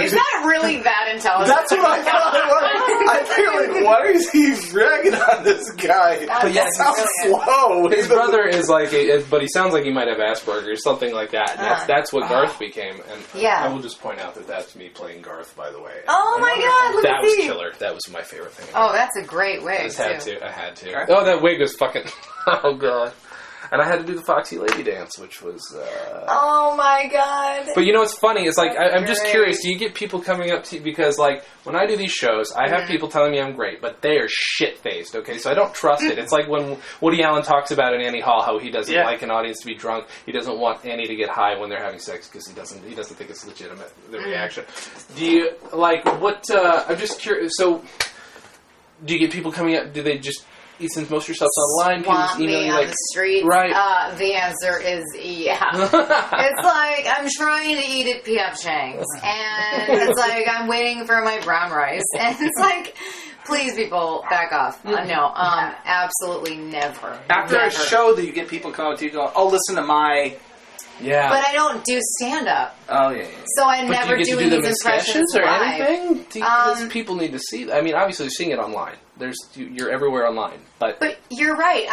[SPEAKER 4] Is that really that intelligent?
[SPEAKER 7] That's what I thought it was. I feel like, why is he ragging on this guy?
[SPEAKER 2] But yeah,
[SPEAKER 7] sounds slow.
[SPEAKER 2] His brother is like, but he sounds like he might have Asperger's, something like that. And that's what Garth became. And I will just point out that that's me playing Garth, by the way.
[SPEAKER 4] Oh my God! Look
[SPEAKER 2] that was killer. That was my favorite thing.
[SPEAKER 4] Oh, that's a great wig.
[SPEAKER 2] I had to. Oh, that wig was fucking. Oh god. And I had to do the Foxy Lady dance, which was...
[SPEAKER 4] Oh, my God.
[SPEAKER 2] But you know what's funny? It's like, I'm just curious, do you get people coming up to you? Because, like, when I do these shows, I have people telling me I'm great, but they are shit-faced, okay? So I don't trust it. It's like when Woody Allen talks about in Annie Hall how he doesn't like an audience to be drunk. He doesn't want Annie to get high when they're having sex because he doesn't think it's legitimate, the reaction. Do you, like, I'm just curious, so do you get people coming up, do they just... Since most of your stuff's online, people just email you
[SPEAKER 4] on the street?
[SPEAKER 2] Right.
[SPEAKER 4] The answer is yeah. It's like, I'm trying to eat at P.F. Chang's, and it's like, I'm waiting for my brown rice, and it's like, please, people, back off. No, absolutely never.
[SPEAKER 7] After a show that you get people coming to you going, oh, listen to my...
[SPEAKER 2] Yeah.
[SPEAKER 4] But I don't do stand-up.
[SPEAKER 7] Oh, yeah.
[SPEAKER 4] So I'm never doing these impressions
[SPEAKER 2] or
[SPEAKER 4] live.
[SPEAKER 2] Anything? Because people need to see. I mean, obviously, you're seeing it online. You're everywhere online. But
[SPEAKER 4] you're right.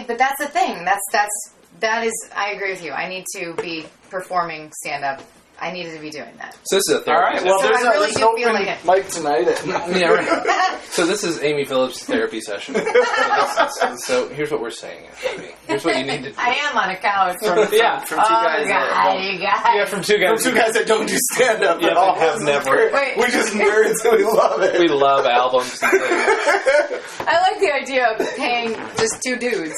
[SPEAKER 4] But that's the thing. That is. I agree with you. I need to be performing stand-up I needed to be doing that.
[SPEAKER 2] So this is a therapy.
[SPEAKER 7] All right. Well,
[SPEAKER 4] So
[SPEAKER 7] there's
[SPEAKER 4] I really
[SPEAKER 7] an
[SPEAKER 4] do feel
[SPEAKER 7] open
[SPEAKER 4] like it.
[SPEAKER 7] mic tonight.
[SPEAKER 2] Yeah, right. So this is Amy Phillips' therapy session. So here's what we're saying, Amy. Here's what you need to do.
[SPEAKER 4] I am on a couch.
[SPEAKER 7] From two guys.
[SPEAKER 4] You guys.
[SPEAKER 2] Yeah, from two guys.
[SPEAKER 7] From two guys that don't do stand up at all.
[SPEAKER 2] Have never.
[SPEAKER 4] Wait.
[SPEAKER 7] We're just nerds and we love it.
[SPEAKER 2] We love albums and things.
[SPEAKER 4] I like the idea of paying just two dudes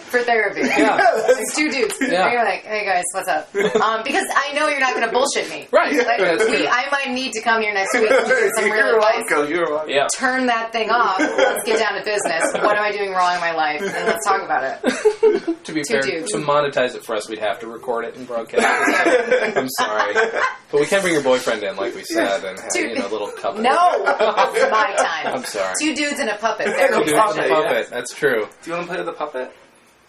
[SPEAKER 4] for therapy.
[SPEAKER 2] Yeah.
[SPEAKER 4] Like two dudes.
[SPEAKER 2] Yeah.
[SPEAKER 4] And you're like, hey guys, what's up? Because I know you're not going to bullshit me.
[SPEAKER 2] Right.
[SPEAKER 4] Like,
[SPEAKER 2] That's true.
[SPEAKER 4] I might need to come here next week and give you some real advice.
[SPEAKER 7] You're welcome.
[SPEAKER 2] Yeah.
[SPEAKER 4] Turn that thing off. Let's get down to business. What am I doing wrong in my life? And let's talk about it.
[SPEAKER 2] To be
[SPEAKER 4] Two
[SPEAKER 2] fair,
[SPEAKER 4] dudes.
[SPEAKER 2] to monetize it for us, we'd have to record it and broadcast it. I'm sorry. But we can bring your boyfriend in, like we said, and have, a little couple.
[SPEAKER 4] No, it's my time.
[SPEAKER 2] I'm sorry.
[SPEAKER 4] Two dudes and a puppet.
[SPEAKER 2] Two
[SPEAKER 4] Therapy
[SPEAKER 2] dudes and a
[SPEAKER 4] session.
[SPEAKER 2] puppet. That's true.
[SPEAKER 7] Do you want to play with the puppet?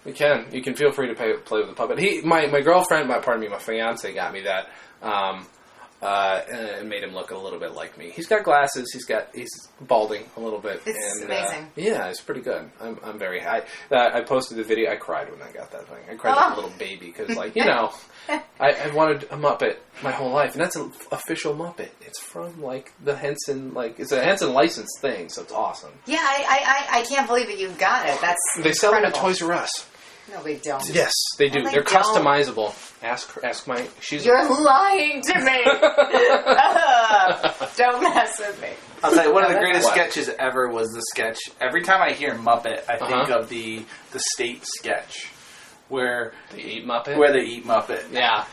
[SPEAKER 2] We can. You can feel free to play with the puppet. My girlfriend, my fiance got me that, and made him look a little bit like me. He's got glasses. He's balding a little bit.
[SPEAKER 4] It's
[SPEAKER 2] and,
[SPEAKER 4] amazing.
[SPEAKER 2] Yeah, it's pretty good. I'm very high. I posted the video. I cried when I got that thing. I cried like a little baby because, I wanted a Muppet my whole life, and that's an official Muppet. It's from the Henson, it's a Henson licensed thing, so it's awesome.
[SPEAKER 4] Yeah, I can't believe that you got it. That's
[SPEAKER 2] They sell them at
[SPEAKER 4] incredible.
[SPEAKER 2] Toys R Us.
[SPEAKER 4] No, they don't.
[SPEAKER 2] Yes, they do.
[SPEAKER 4] No, they
[SPEAKER 2] They're
[SPEAKER 4] don't.
[SPEAKER 2] customizable. Ask my.
[SPEAKER 4] You're lying to me. Don't mess with me.
[SPEAKER 7] I'll tell you, one of the
[SPEAKER 4] What?
[SPEAKER 7] greatest sketches ever was the sketch. Every time I hear Muppet, I think of the state sketch where
[SPEAKER 2] they eat Muppet.
[SPEAKER 7] Yeah.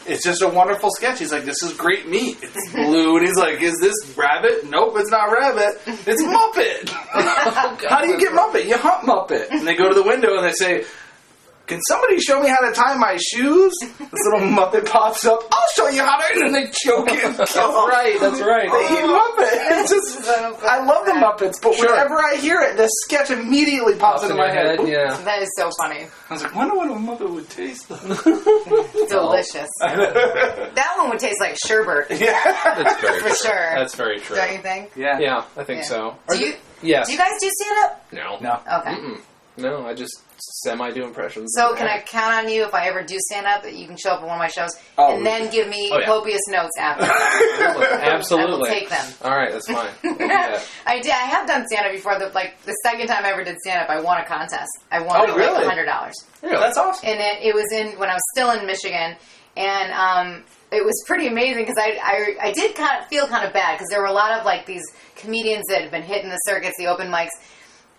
[SPEAKER 7] It's just a wonderful sketch. He's like, this is great meat. It's blue. And he's like, is this rabbit? Nope, it's not rabbit. It's Muppet. How do you get Muppet? You hunt Muppet. And they go to the window and they say, can somebody show me how to tie my shoes? This little Muppet pops up. I'll show you how to. And they choke it and kill him.
[SPEAKER 2] That's right.
[SPEAKER 7] They eat Muppet. It's just, I love the Muppets, but whenever I hear it, the sketch immediately pops into my head.
[SPEAKER 2] Yeah.
[SPEAKER 4] That is so funny.
[SPEAKER 7] I was like, I wonder what a Muppet would taste like.
[SPEAKER 4] Delicious. That one would taste like sherbet.
[SPEAKER 7] Yeah.
[SPEAKER 2] That's very
[SPEAKER 4] For
[SPEAKER 2] true.
[SPEAKER 4] sure.
[SPEAKER 2] That's very true.
[SPEAKER 4] Don't you think?
[SPEAKER 7] Yeah.
[SPEAKER 2] Yeah, I think so.
[SPEAKER 4] Do
[SPEAKER 2] Yes.
[SPEAKER 4] you guys do stand-up?
[SPEAKER 2] No.
[SPEAKER 4] Okay.
[SPEAKER 2] Mm-mm. No, I just semi-do impressions.
[SPEAKER 4] So can I count on you if I ever do stand-up that you can show up at one of my shows and then give me copious notes after?
[SPEAKER 2] Absolutely.
[SPEAKER 4] I will take them.
[SPEAKER 2] All right, that's fine. We'll do that.
[SPEAKER 4] I have done stand-up before. The second time I ever did stand-up, I won a contest. I won
[SPEAKER 7] really?
[SPEAKER 4] $100.
[SPEAKER 2] Really?
[SPEAKER 7] That's awesome.
[SPEAKER 4] And it was when I was still in Michigan, and it was pretty amazing because I did feel kind of bad because there were a lot of these comedians that had been hitting the circuits, the open mics,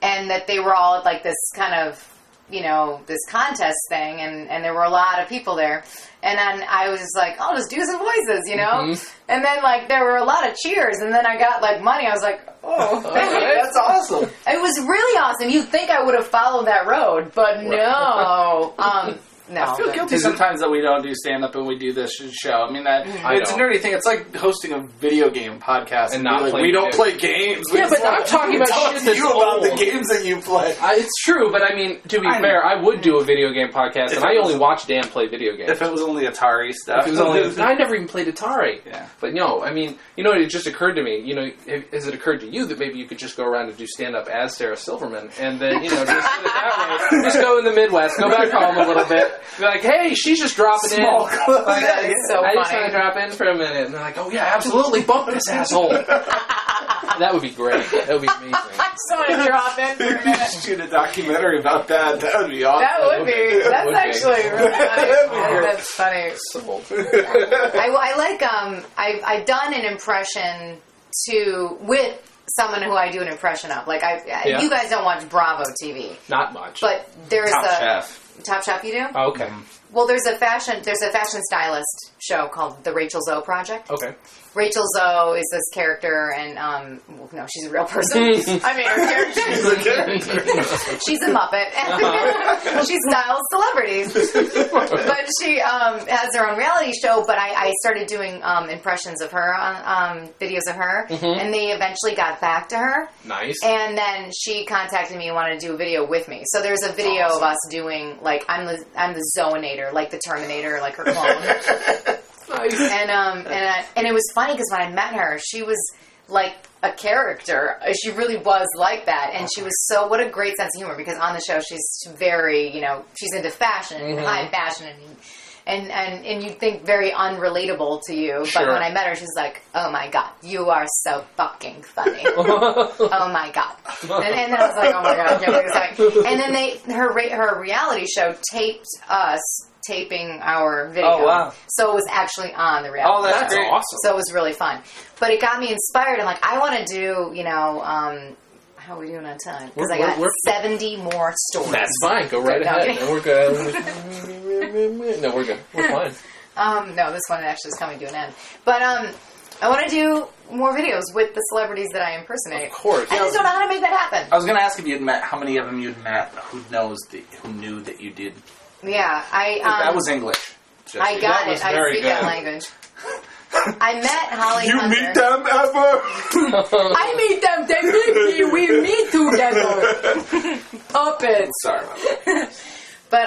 [SPEAKER 4] and that they were all at this kind of this contest thing, and there were a lot of people there, and then I was just like, I'll just do some voices, and then there were a lot of cheers, and then I got money. I was like, oh,
[SPEAKER 7] that's awesome.
[SPEAKER 4] It was really awesome. You'd think I would have followed that road, but no. No,
[SPEAKER 7] I feel guilty sometimes that we don't do stand-up and we do this show. I mean, it's a nerdy thing. It's like hosting a video game podcast
[SPEAKER 2] and not
[SPEAKER 7] we don't play games.
[SPEAKER 2] Yeah, but I'm talking about shit that's
[SPEAKER 7] about
[SPEAKER 2] old.
[SPEAKER 7] the games that you play.
[SPEAKER 2] It's true, but I mean, to be fair, I would do a video game podcast, and I only watch Dan play video games.
[SPEAKER 7] If it was only Atari stuff.
[SPEAKER 2] I never even played Atari.
[SPEAKER 7] Yeah.
[SPEAKER 2] But I mean, it just occurred to me, has it occurred to you that maybe you could just go around and do stand-up as Sarah Silverman, and then, just do it that way. Just go in the Midwest, go back home a little bit, be like, hey, she's just dropping in.
[SPEAKER 4] That is so
[SPEAKER 2] I just
[SPEAKER 4] funny.
[SPEAKER 2] want to drop in for a minute. And they're like, oh yeah, absolutely, bump this asshole. That would be great. That would be amazing.
[SPEAKER 4] I just want to drop in for a minute.
[SPEAKER 7] Shoot a documentary about that. That would be awesome.
[SPEAKER 4] That would be. That's actually really funny. That's funny.
[SPEAKER 2] So,
[SPEAKER 4] I like. I've done an impression with someone who I do an impression of. You guys don't watch Bravo TV.
[SPEAKER 2] not much.
[SPEAKER 4] But there's
[SPEAKER 7] Top
[SPEAKER 4] a
[SPEAKER 7] Chef.
[SPEAKER 4] Top Chef. You do?
[SPEAKER 2] Oh, okay.
[SPEAKER 4] Well, there's a fashion stylist show called The Rachel Zoe Project.
[SPEAKER 2] Okay.
[SPEAKER 4] Rachel Zoe is this character, and no, she's a real person. I mean, her character. She's a Muppet. She styles celebrities, but she has her own reality show. But I started doing impressions of her, videos of her, and they eventually got back to her.
[SPEAKER 2] Nice.
[SPEAKER 4] And then she contacted me and wanted to do a video with me. So there's a video of us doing I'm the Zoinator, like the Terminator, like her clone.
[SPEAKER 2] Nice.
[SPEAKER 4] And it was funny because when I met her, she was like a character. She really was like that, and she was what a great sense of humor. Because on the show, she's very, she's into fashion and high fashion, and you'd think very unrelatable to you.
[SPEAKER 1] Sure.
[SPEAKER 4] But when I met her, she's like, "Oh my god, you are so fucking funny." Oh my god. And then I was like, "Oh my god, I can't believe this." And then her reality show taped us taping our video.
[SPEAKER 7] Oh, wow.
[SPEAKER 4] So it was actually on the reality show.
[SPEAKER 7] That's great.
[SPEAKER 1] Awesome.
[SPEAKER 4] So it was really fun. But it got me inspired. I'm like, I want to do, how are we doing on time? Because I got 70 more stories.
[SPEAKER 1] That's fine. Go right ahead.
[SPEAKER 4] Okay.
[SPEAKER 1] And we're good. No, we're good. We're fine.
[SPEAKER 4] No, this one actually is coming to an end. But I want to do more videos with the celebrities that I impersonate.
[SPEAKER 1] Of course.
[SPEAKER 4] I just don't know how to make that happen.
[SPEAKER 7] I was going to ask if you'd met, how many of them you'd met who knew that you did.
[SPEAKER 4] Yeah,
[SPEAKER 7] that was English.
[SPEAKER 4] I got
[SPEAKER 1] That was
[SPEAKER 4] it. I
[SPEAKER 1] very
[SPEAKER 4] speak
[SPEAKER 1] good.
[SPEAKER 4] that language. I met Holly
[SPEAKER 7] You
[SPEAKER 4] Hunter.
[SPEAKER 7] meet them ever?
[SPEAKER 4] I meet them. They meet me. We meet together. Puppets.
[SPEAKER 7] Sorry about that.
[SPEAKER 4] But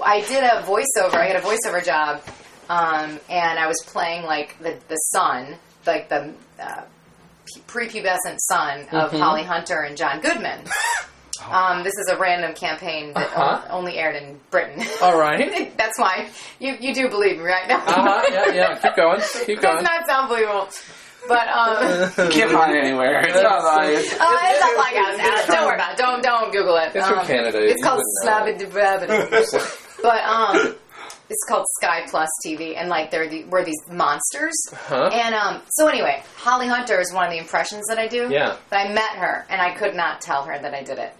[SPEAKER 4] I did a voiceover. I had a voiceover job, and I was playing like the son, like the prepubescent son of Holly Hunter and John Goodman. This is a random campaign that only aired in Britain.
[SPEAKER 1] All right.
[SPEAKER 4] That's why you do believe me, right? now.
[SPEAKER 1] Yeah. Keep going. Keep going.
[SPEAKER 4] Does not sound believable. But
[SPEAKER 7] You can't find it anywhere. It's not obvious.
[SPEAKER 4] it's not like us. Don't worry about it. Don't Google it.
[SPEAKER 1] It's from Canada.
[SPEAKER 4] It's
[SPEAKER 1] You
[SPEAKER 4] called
[SPEAKER 1] wouldn't know.
[SPEAKER 4] Slabbity. But it's called Sky Plus TV, and like we're these monsters. And so anyway, Holly Hunter is one of the impressions that I do.
[SPEAKER 1] Yeah.
[SPEAKER 4] But I met her, and I could not tell her that I did it.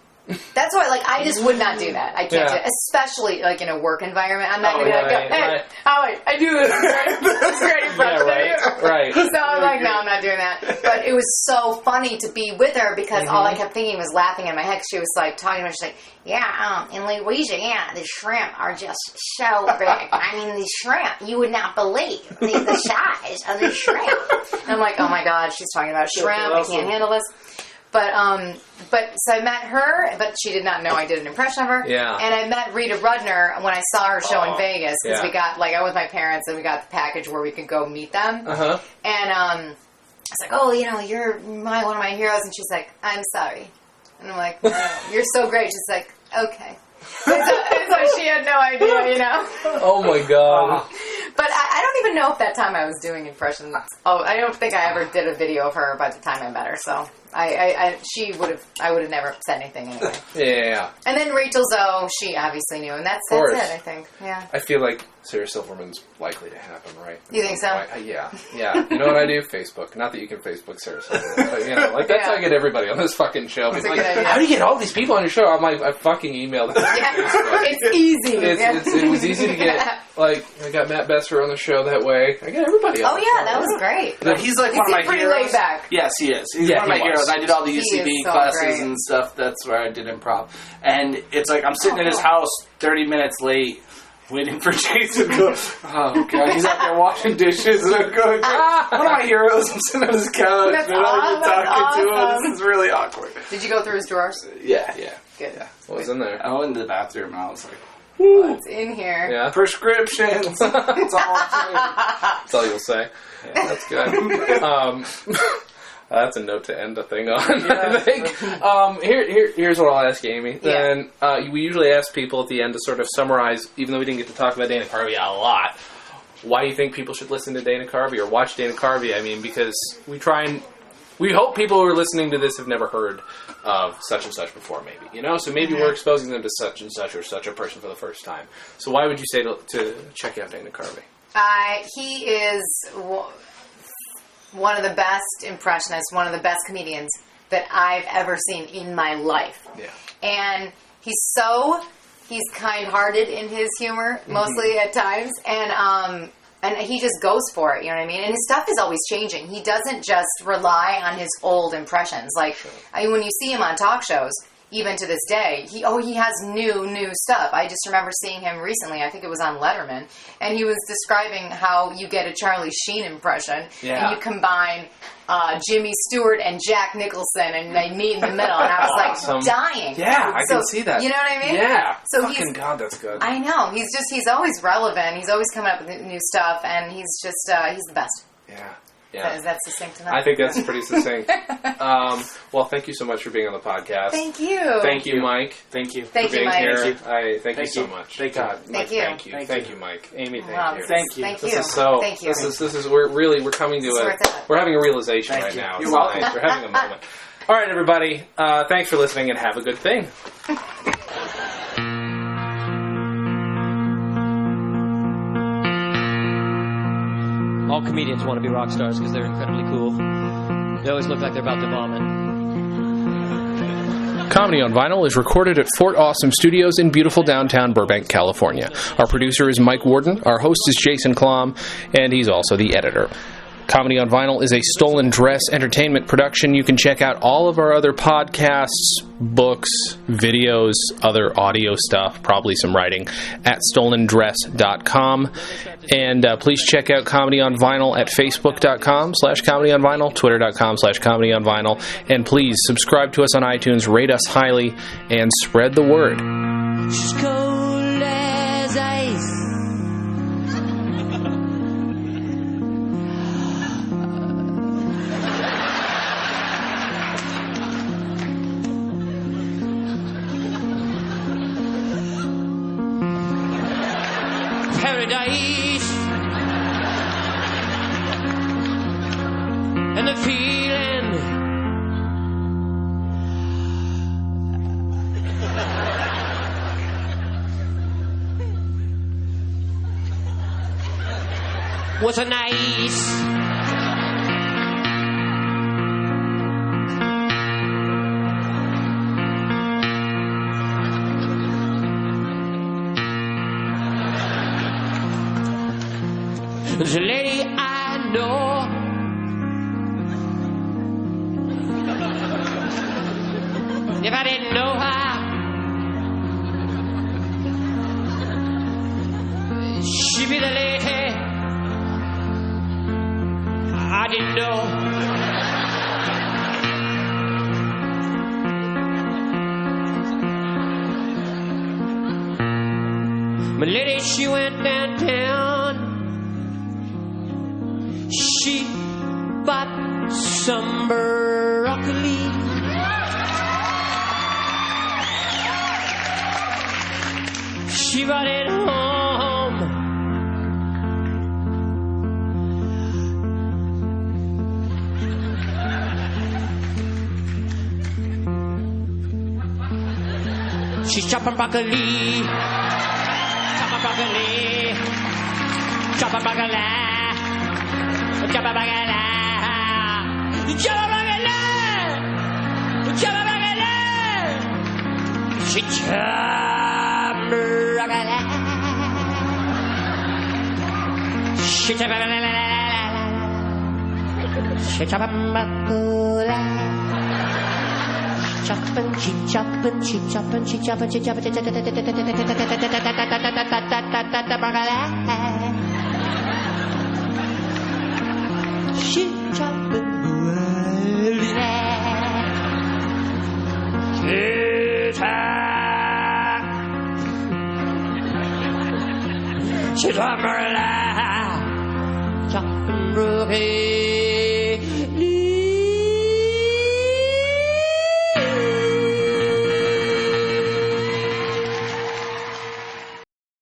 [SPEAKER 4] That's why, like, I just would not do that. I can't do it, especially like in a work environment. I'm not going to be like, hey, Holly, I do this. It's great impression of you.
[SPEAKER 1] Right.
[SPEAKER 4] So I'm like, no, I'm not doing that. But it was so funny to be with her because all I kept thinking was laughing in my head. She was like talking to me. She's like, yeah, in Louisiana, the shrimp are just so big. I mean, the shrimp, you would not believe the size of the shrimp. And I'm like, oh my God, she's talking about shrimp. I can't handle this. But so I met her, but she did not know I did an impression of her.
[SPEAKER 1] Yeah.
[SPEAKER 4] And I met Rita Rudner when I saw her show in Vegas because
[SPEAKER 1] yeah.
[SPEAKER 4] we got I went with my parents and we got the package where we could go meet them. And I was like, oh, you're one of my heroes, and she's like, I'm sorry, and I'm like, you're so great. She's like, okay. So she had no idea,
[SPEAKER 1] Oh my God.
[SPEAKER 4] But I don't even know if that time I was doing impressions. Oh, I don't think I ever did a video of her by the time I met her. So I would have never said anything anyway.
[SPEAKER 1] Yeah.
[SPEAKER 4] And then Rachel Zoe, she obviously knew, and that's it. I think. Yeah.
[SPEAKER 1] I feel like Sarah Silverman's likely to happen, right?
[SPEAKER 4] You think so?
[SPEAKER 1] Yeah. You know what I do? Facebook. Not that you can Facebook Sarah Silverman, but that's how I get everybody on this fucking show.
[SPEAKER 4] That's a
[SPEAKER 1] Like,
[SPEAKER 4] good idea.
[SPEAKER 1] how do you get all these people on your show? I'm like, I fucking emailed them.
[SPEAKER 4] It's easy.
[SPEAKER 1] It was easy to get. Like, I got Matt Besser on the show that way. I got everybody on.
[SPEAKER 4] Oh yeah, that was great.
[SPEAKER 7] No, he's like one of my
[SPEAKER 4] pretty
[SPEAKER 7] heroes.
[SPEAKER 4] laid back.
[SPEAKER 7] Yes, he is. He's one of my heroes. I did all the
[SPEAKER 4] He
[SPEAKER 7] UCB
[SPEAKER 4] is so
[SPEAKER 7] classes
[SPEAKER 4] great.
[SPEAKER 7] and stuff. That's where I did improv. And it's like I'm sitting in his house 30 minutes late, waiting for Jason to go. Oh God, he's out there washing dishes. And I'm going, one of my heroes. I'm sitting on his couch.
[SPEAKER 4] That's
[SPEAKER 7] and I'm talking to him.
[SPEAKER 4] awesome.
[SPEAKER 7] This is really awkward.
[SPEAKER 4] Did you go through his drawers?
[SPEAKER 7] Yeah.
[SPEAKER 4] Good.
[SPEAKER 7] Yeah.
[SPEAKER 1] What was in there?
[SPEAKER 7] I went into the bathroom and I was like,
[SPEAKER 4] What's in here?
[SPEAKER 1] Yeah.
[SPEAKER 7] prescriptions. That's all I'm saying.
[SPEAKER 1] That's all you'll say. Yeah, that's good. That's a note to end the thing on, I think. Here's what I'll ask Amy. Then we usually ask people at the end to sort of summarize, even though we didn't get to talk about Dana Carvey a lot, why you think people should listen to Dana Carvey or watch Dana Carvey. I mean, because we hope people who are listening to this have never heard of such and such before, maybe. So maybe we're exposing them to such and such or such a person for the first time. So why would you say to check out Dana Carvey?
[SPEAKER 4] He is one of the best impressionists, one of the best comedians that I've ever seen in my life.
[SPEAKER 1] Yeah.
[SPEAKER 4] And he's kind-hearted in his humor, mostly at times, and he just goes for it, you know what I mean? And his stuff is always changing. He doesn't just rely on his old impressions. Like, when you see him on talk shows, even to this day, he has new stuff. I just remember seeing him recently, I think it was on Letterman, and he was describing how you get a Charlie Sheen impression, and you combine Jimmy Stewart and Jack Nicholson, and they meet in the middle, and I was like dying.
[SPEAKER 1] Yeah, I can see that.
[SPEAKER 4] You know what I mean?
[SPEAKER 1] Yeah.
[SPEAKER 4] So
[SPEAKER 1] fucking God, that's good.
[SPEAKER 4] I know. He's always relevant. He's always coming up with new stuff, and he's the best.
[SPEAKER 1] Yeah.
[SPEAKER 2] Yeah.
[SPEAKER 4] Is that succinct enough?
[SPEAKER 2] I think that's pretty succinct. Well, thank you so much for being on the podcast.
[SPEAKER 4] Thank you.
[SPEAKER 2] Thank you, Mike.
[SPEAKER 7] Thank you.
[SPEAKER 4] Thank
[SPEAKER 2] for
[SPEAKER 4] you,
[SPEAKER 2] being
[SPEAKER 4] Mike.
[SPEAKER 2] here. Thank you so much.
[SPEAKER 7] Thank
[SPEAKER 2] God,
[SPEAKER 7] you.
[SPEAKER 2] Mike,
[SPEAKER 4] Thank you.
[SPEAKER 2] Thank you. Thank you, Mike. Amy, thank
[SPEAKER 4] Wow,
[SPEAKER 2] you.
[SPEAKER 7] Thank you.
[SPEAKER 4] Thank
[SPEAKER 2] This
[SPEAKER 4] you.
[SPEAKER 2] is so.
[SPEAKER 4] Thank you.
[SPEAKER 2] This is we're coming to
[SPEAKER 4] This is where it's at.
[SPEAKER 2] we're having a realization
[SPEAKER 7] Thank
[SPEAKER 2] right
[SPEAKER 7] you.
[SPEAKER 2] now.
[SPEAKER 7] You're
[SPEAKER 2] It's
[SPEAKER 7] welcome.
[SPEAKER 2] nice. We're having a moment. All right, everybody. Thanks for listening, and have a good thing.
[SPEAKER 12] All comedians want to be rock stars because they're incredibly cool. They always look like they're about to vomit.
[SPEAKER 1] Comedy on Vinyl is recorded at Fort Awesome Studios in beautiful downtown Burbank, California. Our producer is Mike Warden, our host is Jason Klom, and he's also the editor. Comedy on Vinyl is a Stolen Dress entertainment production. You can check out all of our other podcasts, books, videos, other audio stuff, probably some writing, at stolendress.com. And please check out Comedy on Vinyl at facebook.com/Comedy on Vinyl, twitter.com/Comedy on Vinyl. And please subscribe to us on iTunes, rate us highly, and spread the word.
[SPEAKER 9] She's cold as ice. Paradise and the feeling was a nice There's a lady I know. If I didn't know her, she'd be the lady I didn't know. My lady, she went downtown. She bought some broccoli. She brought it home. She's chopping broccoli. Chopping broccoli. Chopping broccoli. Choppa bagala, choppa bagala, choppa bagala, she choppa bagala, she choppa bagala, she choppa bagala, choppin', she choppin', she choppin', she choppin', she choppin', bagala. She chopping chopping broken.